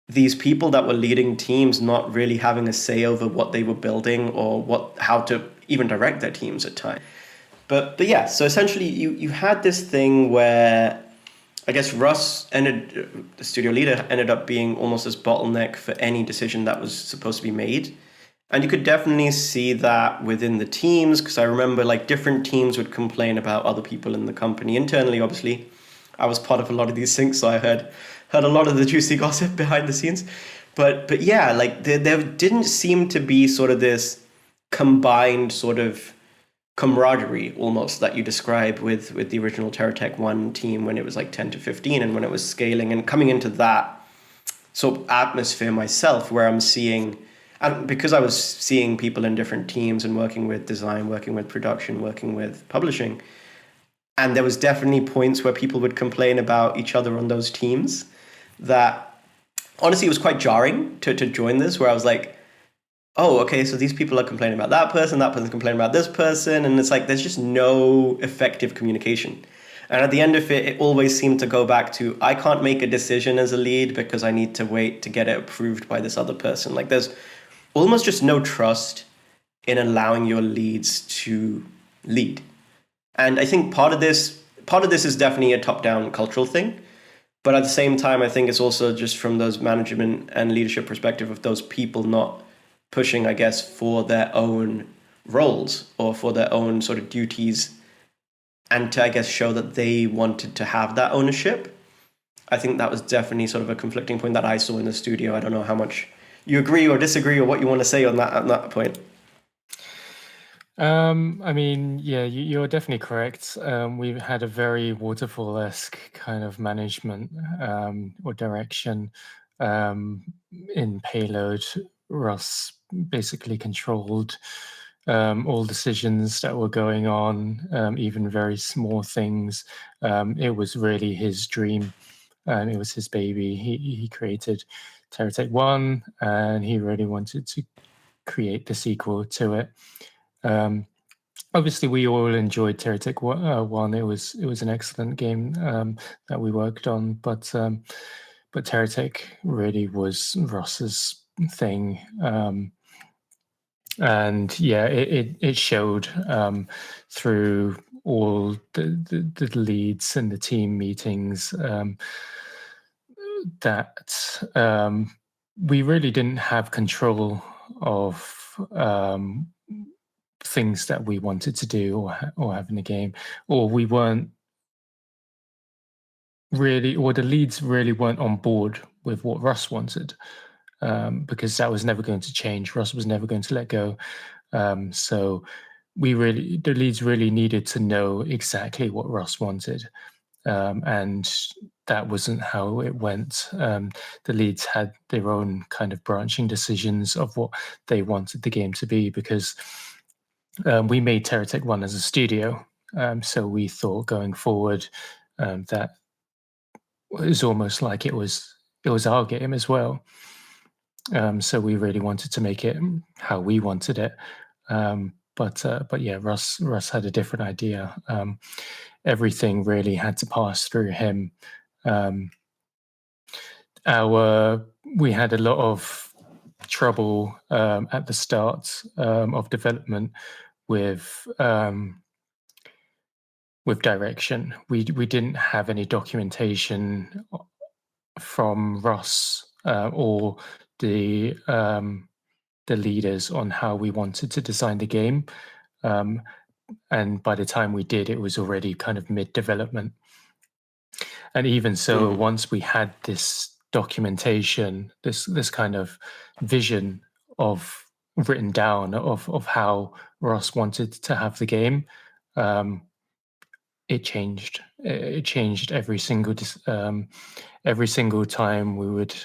Speaker 1: these people that were leading teams not really having a say over what they were building or how to even direct their teams at times. But yeah, so essentially you had this thing where I guess the studio leader, ended up being almost this bottleneck for any decision that was supposed to be made. And you could definitely see that within the teams, because I remember like different teams would complain about other people in the company internally. Obviously, I was part of a lot of these things, so I heard a lot of the juicy gossip behind the scenes. But yeah, like there didn't seem to be sort of this combined sort of camaraderie almost that you describe with the original TerraTech 1 team when it was like 10 to 15 and when it was scaling and coming into that sort of atmosphere myself where I'm seeing, and because I was seeing people in different teams and working with design, working with production, working with publishing, and there was definitely points where people would complain about each other on those teams that honestly it was quite jarring to join this, where I was like, oh, okay, so these people are complaining about that person's complaining about this person, and it's like there's just no effective communication. And at the end of it, it always seemed to go back to, I can't make a decision as a lead because I need to wait to get it approved by this other person. Like there's almost just no trust in allowing your leads to lead. And I think part of this is definitely a top-down cultural thing. But at the same time, I think it's also just from those management and leadership perspective of those people not pushing, I guess, for their own roles or for their own sort of duties, and to, I guess, show that they wanted to have that ownership. I think that was definitely sort of a conflicting point that I saw in the studio. I don't know how much you agree or disagree or what you want to say on that point.
Speaker 2: I mean, yeah, you're definitely correct. We've had a very waterfall-esque kind of management or direction in Payload. Russ basically controlled all decisions that were going on, even very small things. It was really his dream. It was his baby. He created TerraTech 1, and he really wanted to create the sequel to it. Obviously, we all enjoyed TerraTech 1. It was an excellent game that we worked on, but TerraTech really was Ross's thing. And yeah, it showed through all the leads and the team meetings that we really didn't have control of things that we wanted to do or have in the game, or we weren't really, or the leads really weren't on board with what Russ wanted, because that was never going to change. Russ was never going to let go. So the leads really needed to know exactly what Russ wanted. And that wasn't how it went. The leads had their own kind of branching decisions of what they wanted the game to be, because we made TerraTech 1 as a studio. So we thought going forward that it was almost like it was our game as well. So we really wanted to make it how we wanted it. But yeah, Russ had a different idea. Everything really had to pass through him. We had a lot of trouble at the start of development with direction. We didn't have any documentation from Russ or the leaders on how we wanted to design the game. And by the time we did, it was already kind of mid-development. And even so, once we had this documentation, this kind of vision of written down of how Ross wanted to have the game, it changed. It changed every single time we would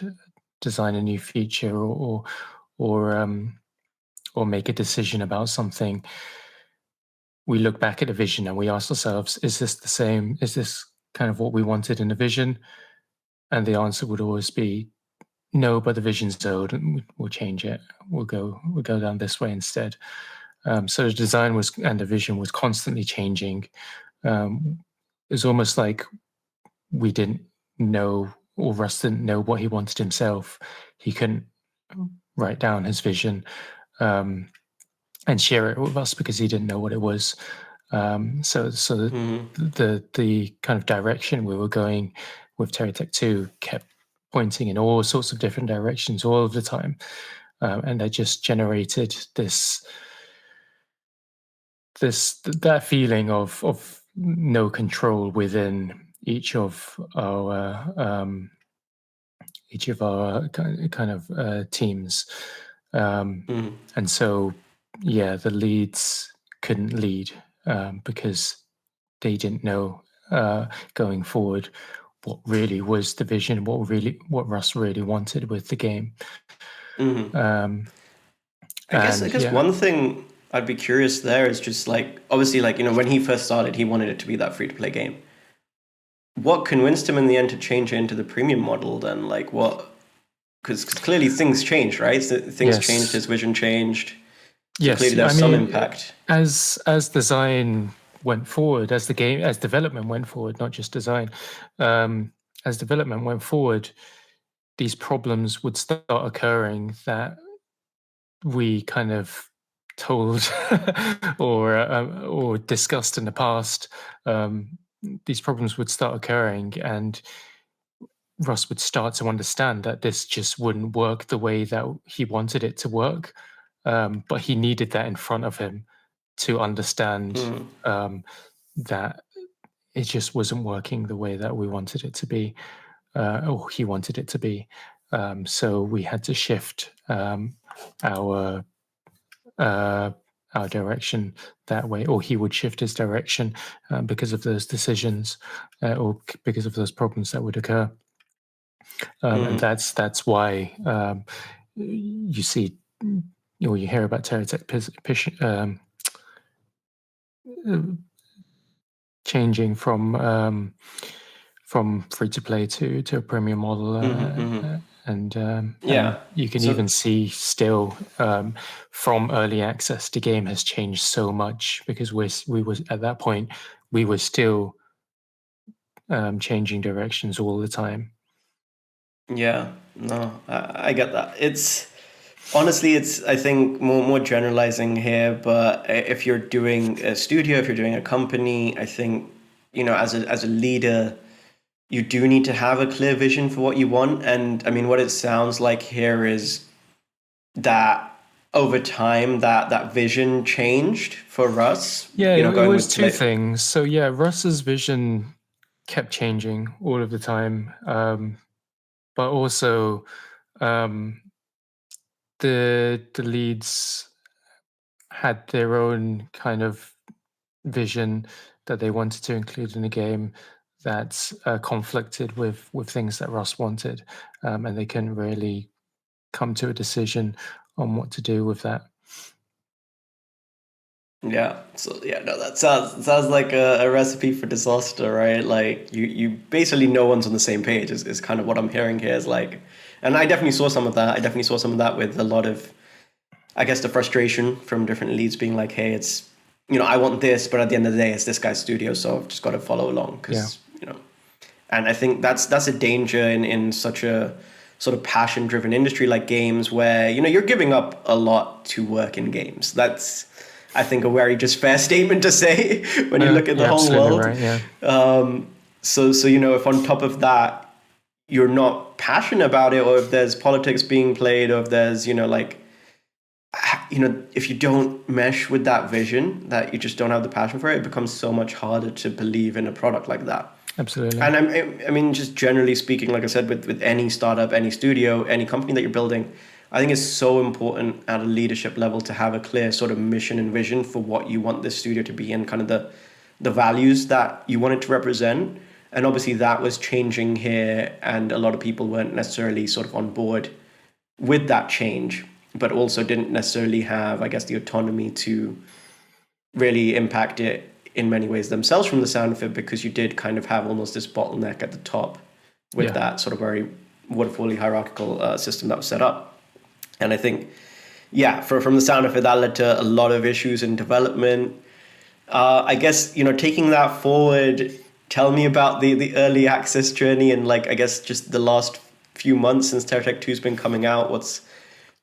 Speaker 2: design a new feature or make a decision about something. We look back at the vision and we ask ourselves, is this the same? Is this kind of what we wanted in the vision? And the answer would always be no, but the vision's old and we'll change it. We'll go down this way instead. So the design and the vision was constantly changing. It was almost like we didn't know, or Russ didn't know what he wanted himself. He couldn't write down his vision and share it with us because he didn't know what it was. So the kind of direction we were going with TerraTech 2 kept pointing in all sorts of different directions all of the time. And that just generated that feeling of no control within each of our kind of teams. And so, yeah, the leads couldn't lead because they didn't know going forward what really was the vision, what Russ really wanted with the game.
Speaker 1: I guess one thing I'd be curious there is just like, obviously, like, you know, when he first started, he wanted it to be that free-to-play game. What convinced him in the end to change it into the premium model then? Like, what? Because clearly things changed, right? So things changed, his vision changed. So clearly there's some impact.
Speaker 2: As design went forward, as development went forward, not just design, as development went forward, these problems would start occurring that we kind of told or discussed in the past. These problems would start occurring, and Russ would start to understand that this just wouldn't work the way that he wanted it to work. But he needed that in front of him to understand that it just wasn't working the way that we wanted it to be, or he wanted it to be. So we had to shift our direction that way, or he would shift his direction because of those decisions or because of those problems that would occur. And that's why you see, or you hear about TerraTech changing from free to play to a premium model, and you can even see still from early access, the game has changed so much because we was at that point we were still changing directions all the time.
Speaker 1: Yeah, no, I get that. It's honestly, I think more generalizing here, but if you're doing a studio, if you're doing a company, I think, you know, as a leader, you do need to have a clear vision for what you want. And I mean, what it sounds like here is that over time that vision changed for Russ.
Speaker 2: Yeah, you know, it was two things. So yeah, Russ's vision kept changing all of the time, but also the leads had their own kind of vision that they wanted to include in the game that conflicted with things that Russ wanted, and they couldn't really come to a decision on what to do with that.
Speaker 1: Yeah. So yeah, no, that sounds like a recipe for disaster, right? Like you basically no one's on the same page is kind of what I'm hearing here is like, and I definitely saw some of that. I definitely saw some of that with a lot of, I guess, the frustration from different leads being like, hey, it's, you know, I want this, but at the end of the day, it's this guy's studio, so I've just got to follow along because, you know, and I think that's a danger in such a sort of passion-driven industry like games where, you know, you're giving up a lot to work in games. That's, I think, a very just fair statement to say when you look at the whole world.
Speaker 2: Right, yeah.
Speaker 1: So you know, if on top of that you're not passionate about it, or if there's politics being played, or if there's, you know, like, you know, if you don't mesh with that vision, that you just don't have the passion for it, it becomes so much harder to believe in a product like that.
Speaker 2: Absolutely.
Speaker 1: And I mean, just generally speaking, like I said, with any startup, any studio, any company that you're building, I think it's so important at a leadership level to have a clear sort of mission and vision for what you want this studio to be and kind of the values that you want it to represent. And obviously that was changing here, and a lot of people weren't necessarily sort of on board with that change, but also didn't necessarily have, I guess, the autonomy to really impact it in many ways themselves from the sound of it, because you did kind of have almost this bottleneck at the top with that sort of very waterfally hierarchical system that was set up. And I think, yeah, from the sound of it, that led to a lot of issues in development. I guess, taking that forward, tell me about the early access journey and, like, I guess just the last few months since TerraTech 2 has been coming out. What's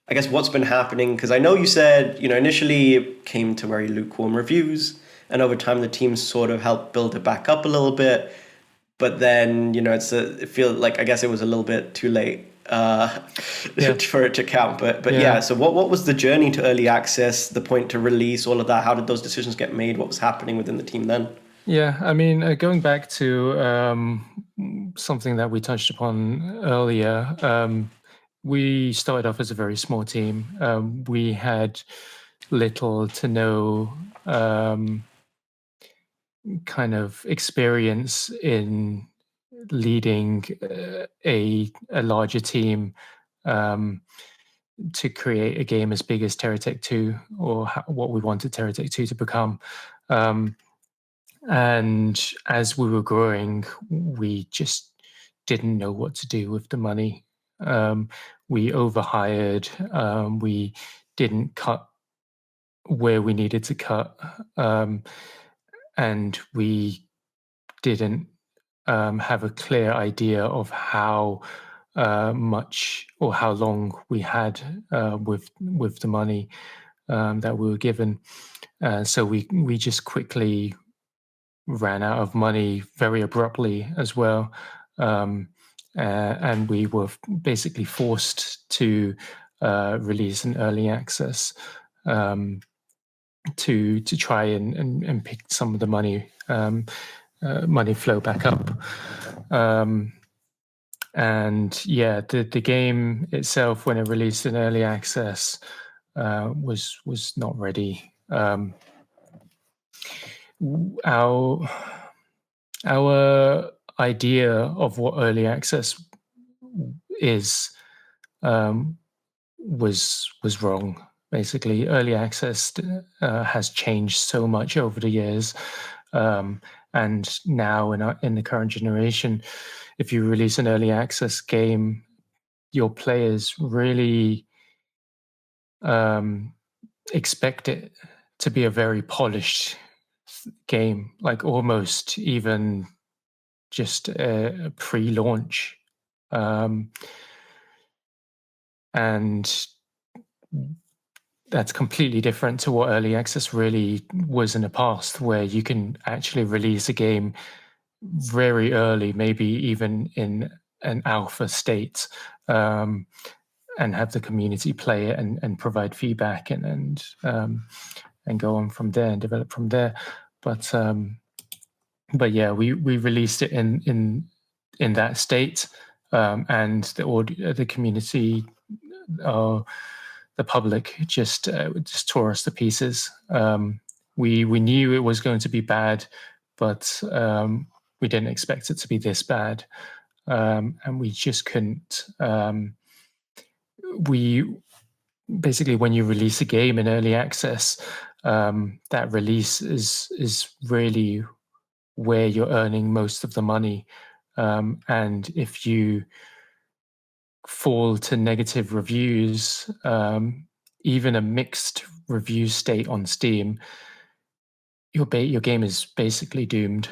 Speaker 1: been happening? Because I know you said, initially it came to very lukewarm reviews, and over time the team sort of helped build it back up a little bit. But then, it feels like, I guess it was a little bit too late for it to count. But yeah, so what was the journey to early access, the point to release, all of that? How did those decisions get made? What was happening within the team then?
Speaker 2: Yeah, I mean, going back to something that we touched upon earlier, we started off as a very small team. We had little to no kind of experience in leading a larger team to create a game as big as TerraTech 2, or what we wanted TerraTech 2 to become. And as we were growing, we just didn't know what to do with the money. We overhired. We didn't cut where we needed to cut, and we didn't have a clear idea of how much or how long we had with the money that we were given. So we just quickly ran out of money very abruptly as well. And we were basically forced to release an early access to try and pick some of the money flow back up. And yeah, the game itself, when it released in early access, was not ready. Our idea of what early access is was wrong. Basically, early access has changed so much over the years, and now in the current generation, if you release an early access game, your players really expect it to be a very polished game, like almost even just a pre-launch. And that's completely different to what early access really was in the past, where you can actually release a game very early, maybe even in an alpha state, and have the community play it and provide feedback and go on from there and develop from there. But yeah, we released it in that state, and the community, the public just tore us to pieces. We knew it was going to be bad, but we didn't expect it to be this bad, and we just couldn't. We basically, when you release a game in early access, that release is really where you're earning most of the money, and if you fall to negative reviews, even a mixed review state on Steam, your game is basically doomed.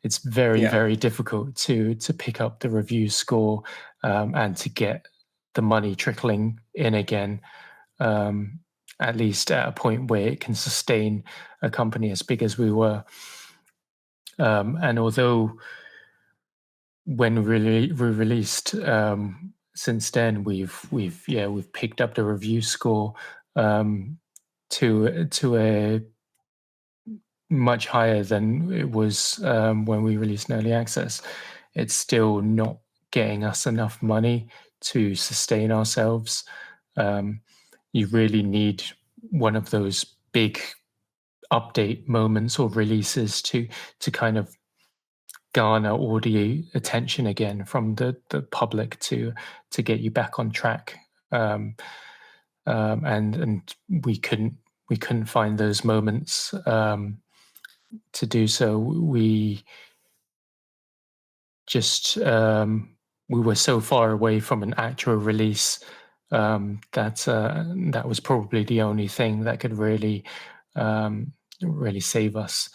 Speaker 2: It's very difficult to pick up the review score, and to get the money trickling in again, at least at a point where it can sustain a company as big as we were. And although when we released, since then we've picked up the review score to a much higher than it was when we released in early access. It's still not getting us enough money to sustain ourselves. You really need one of those big update moments or releases to kind of garner all the attention again from the public to get you back on track. And we couldn't find those moments to do so. We just we were so far away from an actual release that was probably the only thing that could really really save us.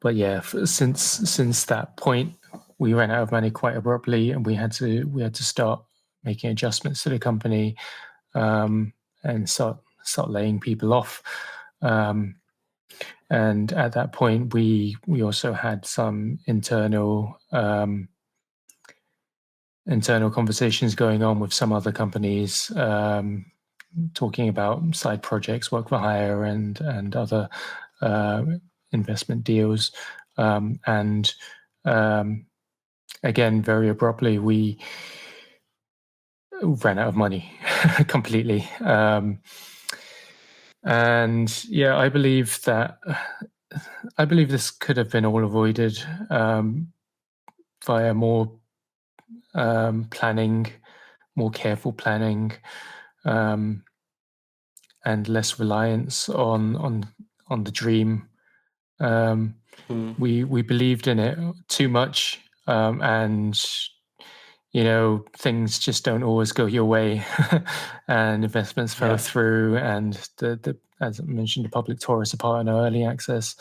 Speaker 2: But yeah, since that point, we ran out of money quite abruptly, and we had to start making adjustments to the company and start laying people off. And at that point, we also had some internal conversations going on with some other companies, talking about side projects, work for hire, and other investment deals. And again, very abruptly, we ran out of money completely. And yeah, I believe this could have been all avoided via more planning, more careful planning, and less reliance on the dream. We believed in it too much, and things just don't always go your way, and investments fell through, and the as I mentioned, the public tore us apart in our early access.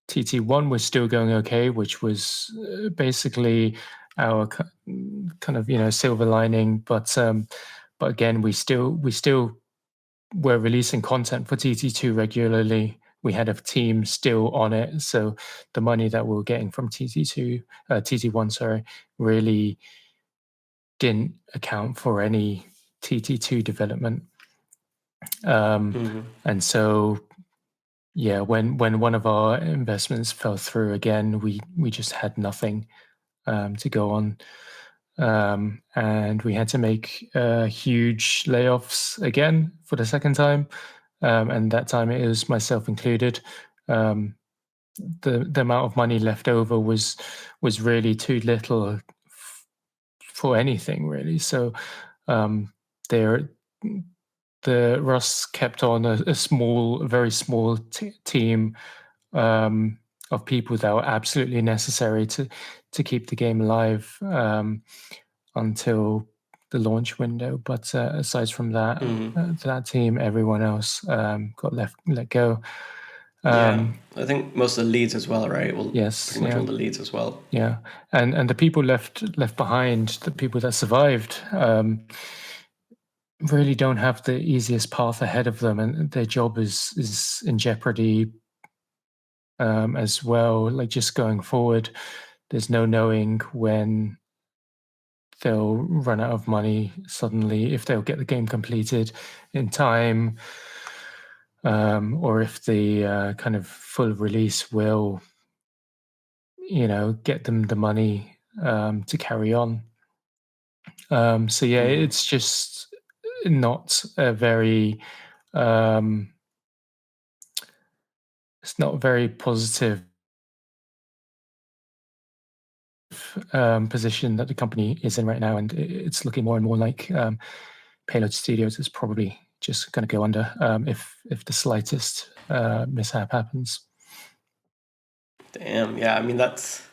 Speaker 2: TT1 was still going okay, which was basically our kind of silver lining, but again, we still were releasing content for TT2 regularly. We had a team still on it, so the money that we were getting from TT1, sorry, really didn't account for any TT2 development. And so, yeah, when one of our investments fell through again, we just had nothing to go on, and we had to make huge layoffs again for the second time. And that time it was myself included. The amount of money left over was really too little for anything, really. So Russ kept on a very small team of people that were absolutely necessary to keep the game alive until the launch window. But aside from that, that team, everyone else got let go.
Speaker 1: I think most of the leads as well, right? Well,
Speaker 2: yes,
Speaker 1: pretty much all the leads as well.
Speaker 2: Yeah, and the people left behind, the people that survived, really don't have the easiest path ahead of them, and their job is in jeopardy as well. Like, just going forward, there's no knowing when they'll run out of money suddenly, if they'll get the game completed in time, or if the kind of full release will, get them the money to carry on. So yeah, it's just not a very it's not a very positive position that the company is in right now, and it's looking more and more like Payload Studios is probably just going to go under if the slightest mishap happens.
Speaker 1: Damn, yeah. I mean, that's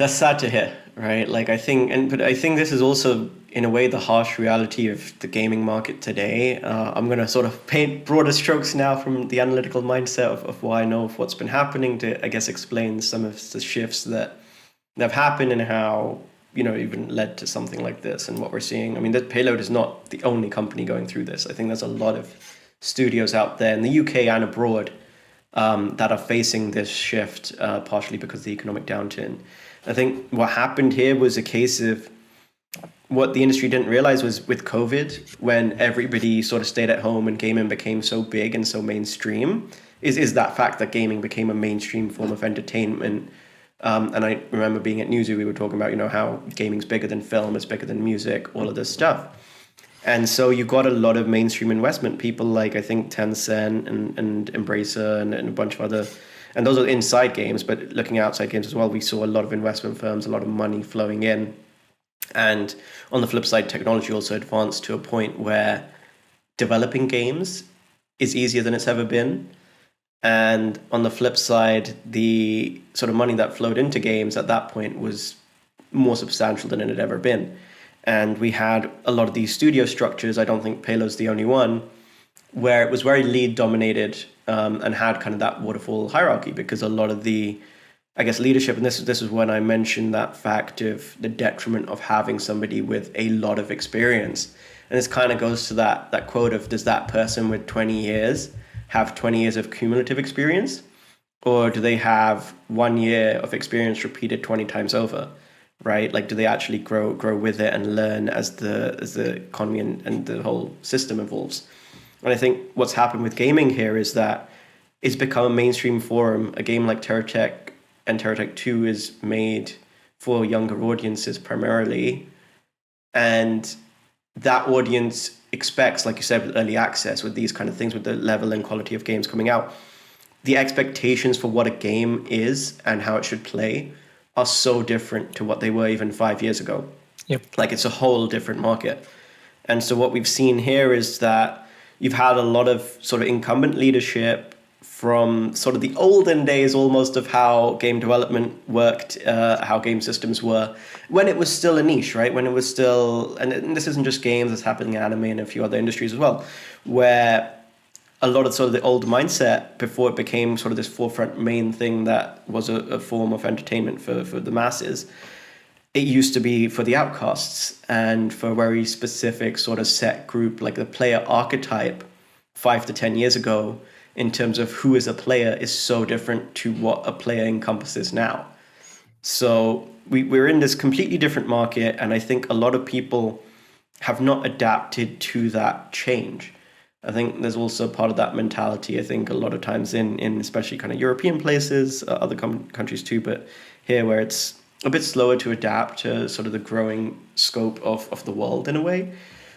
Speaker 1: sad to hear, right? Like, but I think this is also, in a way, the harsh reality of the gaming market today. I'm going to sort of paint broader strokes now from the analytical mindset of what I know of what's been happening to, I guess, explain some of the shifts that have happened and how, even led to something like this and what we're seeing. I mean, that Payload is not the only company going through this. I think there's a lot of studios out there in the UK and abroad that are facing this shift, partially because of the economic downturn. I think what happened here was a case of what the industry didn't realize was with COVID, when everybody sort of stayed at home and gaming became so big and so mainstream, is that fact that gaming became a mainstream form of entertainment And I remember being at Newzoo, we were talking about, how gaming's bigger than film, it's bigger than music, all of this stuff. And so you got a lot of mainstream investment, people like, I think, Tencent and Embracer and a bunch of other, and those are inside games, but looking outside games as well, we saw a lot of investment firms, a lot of money flowing in. And on the flip side, technology also advanced to a point where developing games is easier than it's ever been. And on the flip side, the sort of money that flowed into games at that point was more substantial than it had ever been. And we had a lot of these studio structures. I don't think Payload's the only one, where it was very lead dominated, and had kind of that waterfall hierarchy, because a lot of the, I guess, leadership, and this is when I mentioned that fact of the detriment of having somebody with a lot of experience. And this kind of goes to that quote of, does that person with 20 years have 20 years of cumulative experience? Or do they have 1 year of experience repeated 20 times over? Right? Like, do they actually grow with it and learn as the economy and the whole system evolves? And I think what's happened with gaming here is that it's become a mainstream forum. A game like TerraTech and TerraTech 2 is made for younger audiences primarily. And that audience expects, like you said, with early access, with these kind of things, with the level and quality of games coming out, the expectations for what a game is and how it should play are so different to what they were even 5 years ago.
Speaker 2: Yep.
Speaker 1: Like, it's a whole different market. And so what we've seen here is that you've had a lot of sort of incumbent leadership from sort of the olden days almost of how game development worked, how game systems were, when it was still a niche, right? When it was still, and this isn't just games, it's happening in anime and a few other industries as well, where a lot of sort of the old mindset before it became sort of this forefront main thing that was a form of entertainment for the masses. It used to be for the outcasts and for a very specific sort of set group, like the player archetype 5 to 10 years ago in terms of who is a player is so different to what a player encompasses now. So we're in this completely different market, and I think a lot of people have not adapted to that change. I think there's also part of that mentality, I think, a lot of times in especially kind of European places, other countries too, but here where it's a bit slower to adapt to sort of the growing scope of the world in a way,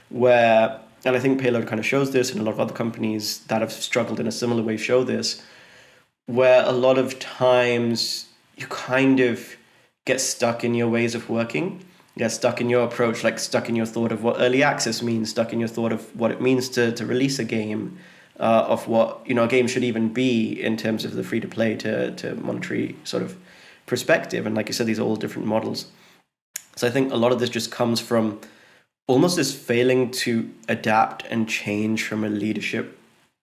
Speaker 1: where, and I think Payload kind of shows this, and a lot of other companies that have struggled in a similar way show this, where a lot of times you kind of get stuck in your ways of working. Yeah, stuck in your approach, like stuck in your thought of what early access means, stuck in your thought of what it means to release a game, of what a game should even be in terms of the free to play to monetary sort of perspective. And like you said, these are all different models. So I think a lot of this just comes from almost this failing to adapt and change from a leadership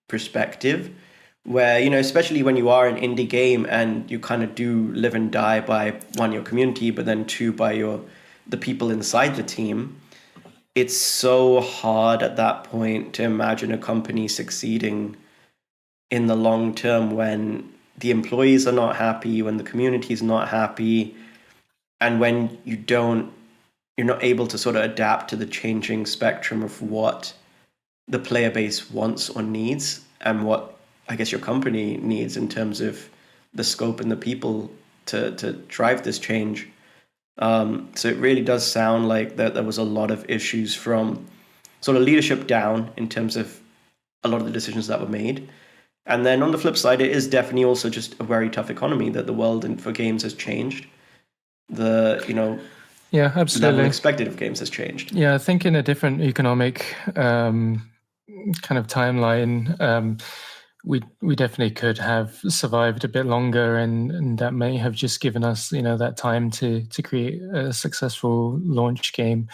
Speaker 1: perspective, where especially when you are an indie game and you kind of do live and die by, one, your community, but then two, by the people inside the team, it's so hard at that point to imagine a company succeeding in the long term when the employees are not happy, when the community is not happy, and when you're not able to sort of adapt to the changing spectrum of what the player base wants or needs, and what I guess your company needs in terms of the scope and the people to drive this change. So it really does sound like that there was a lot of issues from sort of leadership down in terms of a lot of the decisions that were made. And then on the flip side, it is definitely also just a very tough economy, that the world for games has changed.
Speaker 2: Yeah, absolutely.
Speaker 1: Level expected of games has changed.
Speaker 2: Yeah, I think in a different economic kind of timeline, we definitely could have survived a bit longer, and that may have just given us that time to create a successful launch game.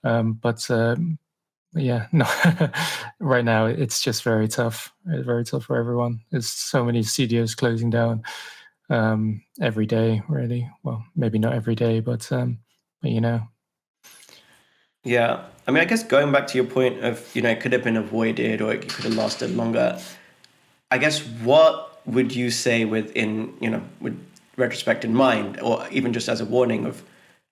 Speaker 2: But yeah, no, right now it's just very tough. It's very tough for everyone. There's so many studios closing down every day, really. Well, maybe not every day, but
Speaker 1: Yeah, I mean, I guess going back to your point of it could have been avoided or it could have lasted longer. I guess what would you say with retrospect in mind, or even just as a warning of,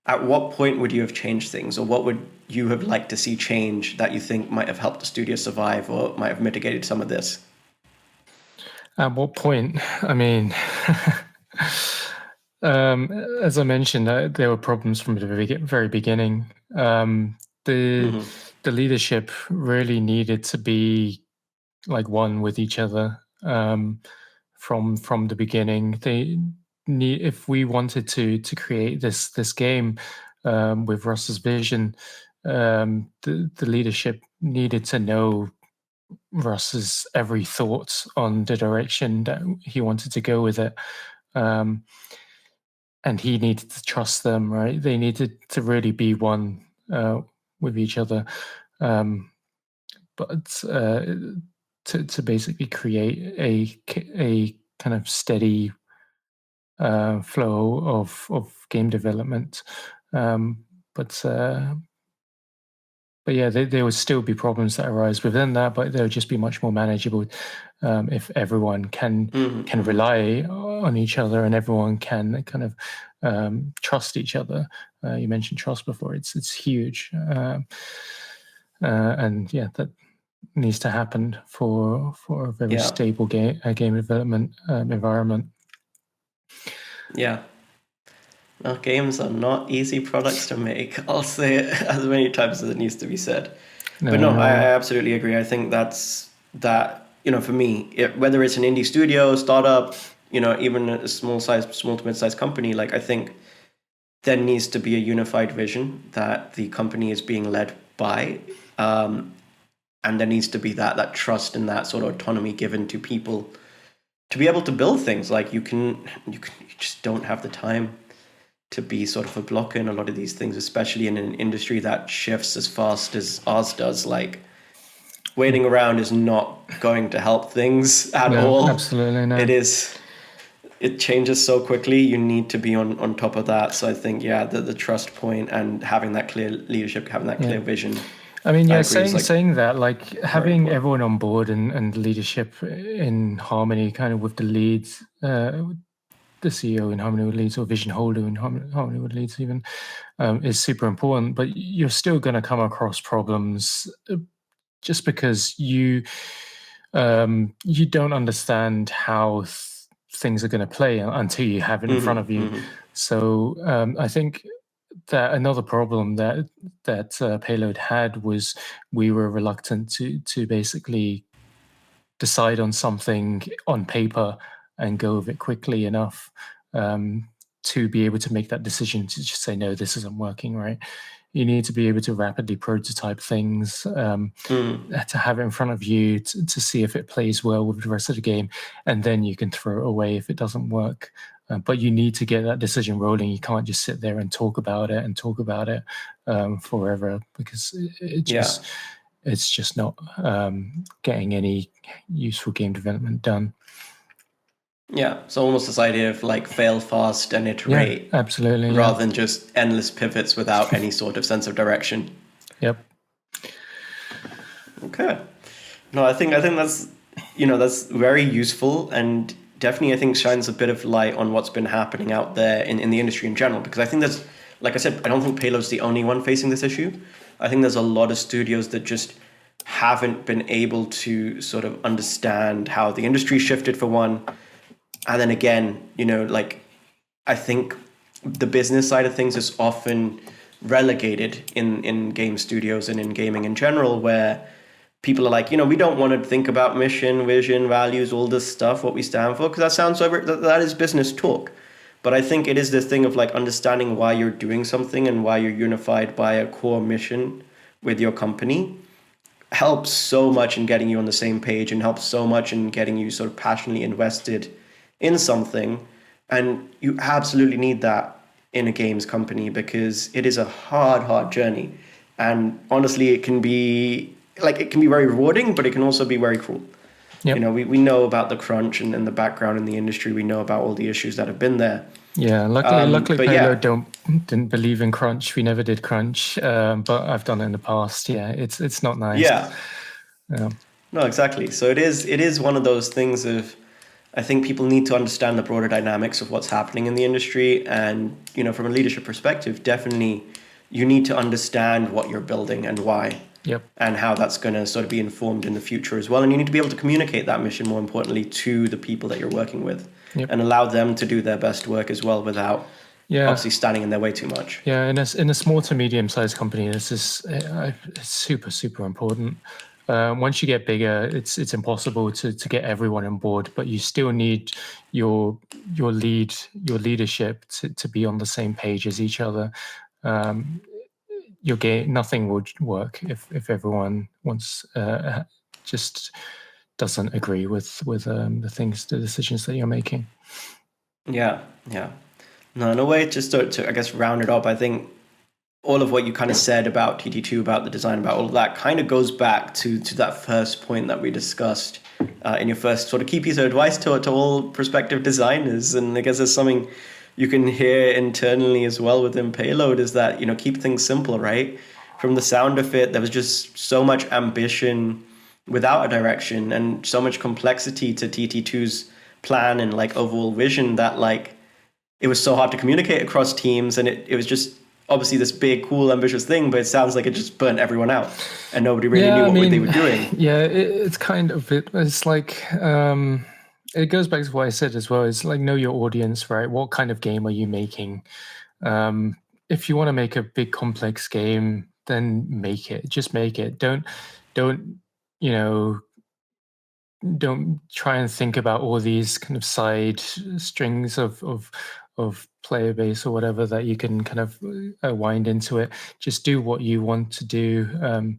Speaker 1: at what point would you have changed things, or what would you have liked to see change that you think might have helped the studio survive or might have mitigated some of this?
Speaker 2: At what point? I mean, As I mentioned, there were problems from the very beginning. The
Speaker 1: Mm-hmm.
Speaker 2: the leadership really needed to be like one with each other from the beginning. If we wanted to create this game with Russ's vision, the leadership needed to know Russ's every thought on the direction that he wanted to go with it. Um, and he needed to trust them, right? They needed to really be one with each other. But to basically create a kind of steady flow of game development. Um, but but yeah, there would still be problems that arise within that, but they'll just be much more manageable if everyone can
Speaker 1: Mm-hmm.
Speaker 2: rely on each other and everyone can kind of trust each other. You mentioned trust before; it's huge, and yeah, that needs to happen for a very
Speaker 1: Yeah.
Speaker 2: stable game development environment.
Speaker 1: Yeah. No, games are not easy products to make. I'll say it as many times as it needs to be said. But no, I
Speaker 2: No,
Speaker 1: absolutely agree. I think for me, whether it's an indie studio, startup, even a small to mid-sized company, like I think there needs to be a unified vision that the company is being led by. And there needs to be that trust and that sort of autonomy given to people to be able to build things. Like you just don't have the time to be sort of a blocker in a lot of these things, especially in an industry that shifts as fast as ours does. Like waiting around is not going to help things at
Speaker 2: no,
Speaker 1: all.
Speaker 2: absolutely no.
Speaker 1: It changes so quickly. You need to be on top of that. So I think, yeah, the trust point and having that clear leadership, having that clear vision,
Speaker 2: I mean,
Speaker 1: I
Speaker 2: yeah,
Speaker 1: agree is like
Speaker 2: saying that, like
Speaker 1: very
Speaker 2: having
Speaker 1: important.
Speaker 2: everyone on board and leadership in harmony, kind of with the leads, the CEO in harmony with leads, or vision holder in harmony with leads, even is super important. But you're still going to come across problems just because you don't understand how things are going to play until you have it in front of
Speaker 1: Mm-hmm,
Speaker 2: you.
Speaker 1: mm-hmm.
Speaker 2: So I think that another problem that Payload had was we were reluctant to basically decide on something on paper and go with it quickly enough to be able to make that decision to just say no, this isn't working, right? You need to be able to rapidly prototype things, to have it in front of you to see if it plays well with the rest of the game, and then you can throw it away if it doesn't work. But you need to get that decision rolling. You can't just sit there and talk about it forever, because
Speaker 1: Yeah.
Speaker 2: it's just not getting any useful game development done.
Speaker 1: Yeah. So almost this idea of like fail fast and
Speaker 2: Yeah,
Speaker 1: iterate
Speaker 2: absolutely. Yeah.
Speaker 1: rather than just endless pivots without any sort of sense of direction.
Speaker 2: Yep.
Speaker 1: Okay. No, I think that's very useful and definitely I think shines a bit of light on what's been happening out there in the industry in general. Because I think there's, like I said, I don't think Payload's the only one facing this issue. I think there's a lot of studios that just haven't been able to sort of understand how the industry shifted for one. And then again, like I think the business side of things is often relegated in game studios and in gaming in general, where people are like, we don't want to think about mission, vision, values, all this stuff, what we stand for, because that sounds over, that is business talk. But I think it is this thing of like understanding why you're doing something and why you're unified by a core mission with your company helps so much in getting you on the same page and helps so much in getting you sort of passionately invested in something. And you absolutely need that in a games company because it is a hard journey. And honestly, it can be very rewarding, but it can also be very cruel.
Speaker 2: Yep.
Speaker 1: We know about the crunch and the background in the industry. We know about all the issues that have been there.
Speaker 2: Yeah, luckily
Speaker 1: But yeah,
Speaker 2: Payload didn't believe in crunch. We never did crunch, but I've done it in the past. Yeah, it's not nice.
Speaker 1: yeah, no, exactly. So it is one of those things of, I think people need to understand the broader dynamics of what's happening in the industry. And, from a leadership perspective, definitely you need to understand what you're building and why.
Speaker 2: Yep.
Speaker 1: And how that's going to sort of be informed in the future as well. And you need to be able to communicate that mission, more importantly, to the people that you're working with.
Speaker 2: Yep.
Speaker 1: and allow them to do their best work as well without
Speaker 2: Yeah.
Speaker 1: obviously standing in their way too much.
Speaker 2: Yeah, in a small to medium sized company, this is it's super important. Once you get bigger, it's impossible to get everyone on board, but you still need your leadership to be on the same page as each other. Nothing would work if everyone wants just doesn't agree with the decisions that you're making.
Speaker 1: Yeah. No, in a way, just to I guess round it up, I think all of what you kind of said about TT2, about the design, about all of that, kind of goes back to that first point that we discussed in your first sort of key piece of advice to all prospective designers. And I guess there's something you can hear internally as well within Payload, is that, keep things simple, right? From the sound of it, there was just so much ambition without a direction, and so much complexity to TT2's plan and like overall vision, that like it was so hard to communicate across teams, and it was just obviously this big, cool, ambitious thing, but it sounds like it just burnt everyone out, and nobody really knew what they were doing.
Speaker 2: Yeah, it's kind of it's like it goes back to what I said as well. It's like, know your audience, right? What kind of game are you making? If you want to make a big complex game, then make it. Just make it. Don't try and think about all these kind of side strings of player base or whatever that you can kind of wind into it. Just do what you want to do.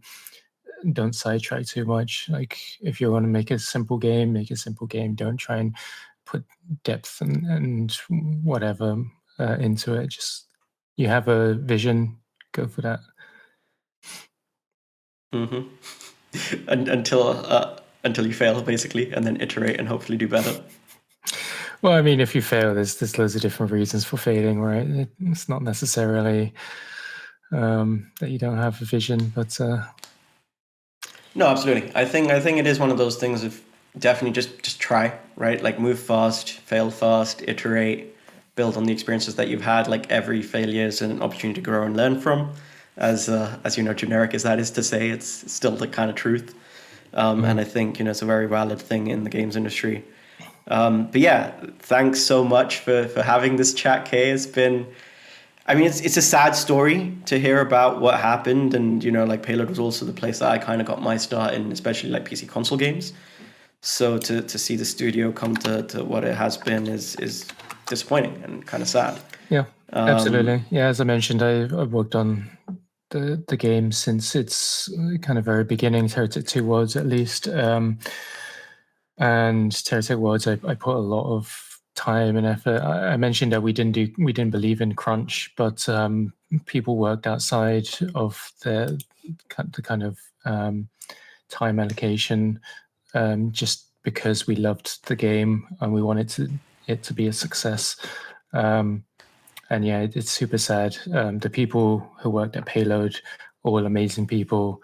Speaker 2: Don't sidetrack too much. Like, if you want to make a simple game, make a simple game. Don't try and put depth and whatever into it. Just, you have a vision, go for that.
Speaker 1: Mm-hmm. And until you fail, basically, and then iterate and hopefully do better.
Speaker 2: Well, I mean, if you fail, there's loads of different reasons for failing, right? It's not necessarily that you don't have a vision, but
Speaker 1: no, absolutely. I think it is one of those things of definitely just try, right? Like, move fast, fail fast, iterate, build on the experiences that you've had. Like, every failure is an opportunity to grow and learn from. As generic as that is to say, it's still the kind of truth. And I think it's a very valid thing in the games industry. But yeah, thanks so much for having this chat, Kae. It's been, I mean, it's a sad story to hear about what happened, and like, Payload was also the place that I kind of got my start in, especially like PC console games. So to see the studio come to what it has been is disappointing and kind of sad.
Speaker 2: Yeah, absolutely. Yeah, as I mentioned, I've worked on the game since its kind of very beginning, Heretic 2 Worlds at least. And Heretic Worlds, I put a lot of time and effort. I mentioned that we didn't believe in crunch, but people worked outside of the kind of time allocation, just because we loved the game and we wanted it to be a success. And yeah, it's super sad. The people who worked at Payload, all amazing people,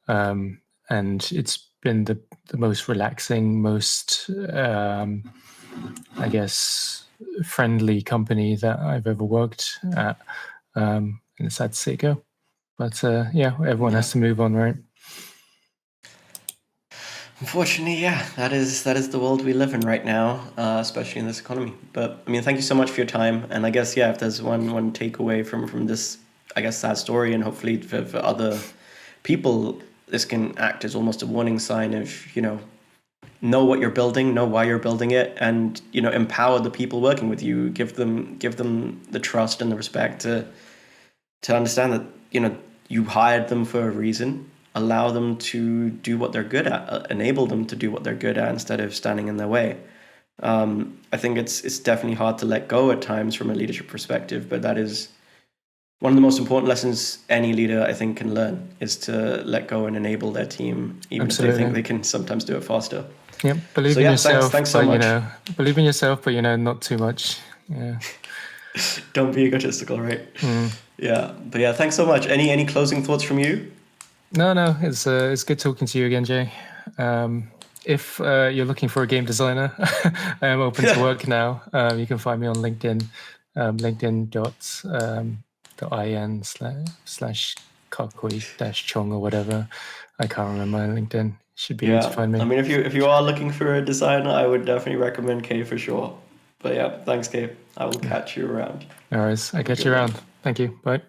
Speaker 2: and it's been the most relaxing, most I guess friendly company that I've ever worked at. And it's sad to see it go, but yeah, everyone has to move on, right?
Speaker 1: Unfortunately, yeah, that is the world we live in right now, especially in this economy. But I mean, thank you so much for your time. And I guess, yeah, if there's one takeaway from this, I guess, sad story, and hopefully for other people, this can act as almost a warning sign of, know what you're building, know why you're building it, and empower the people working with you. Give them the trust and the respect to understand that you hired them for a reason. Allow them to do what they're good at, enable them to do what they're good at, instead of standing in their way. I think it's definitely hard to let go at times from a leadership perspective, but that is one of the most important lessons any leader, I think, can learn, is to let go and enable their team, even if they think they can sometimes do it faster.
Speaker 2: Yeah, believe in yourself. Thanks so much. Believe in yourself, but not too much. Yeah.
Speaker 1: Don't be egotistical, right? Yeah, but yeah, thanks so much. Any closing thoughts from you?
Speaker 2: No, it's good talking to you again, Jay. If you're looking for a game designer, I am open to work now. You can find me on LinkedIn, linkedin.in/kakui-chong or whatever. I can't remember my LinkedIn. Should be able to find me.
Speaker 1: I mean, if you are looking for a designer, I would definitely recommend Kae for sure. But yeah, thanks, Gabe. I will catch you around.
Speaker 2: All right, I catch you
Speaker 1: good
Speaker 2: around.
Speaker 1: one.
Speaker 2: Thank you. Bye.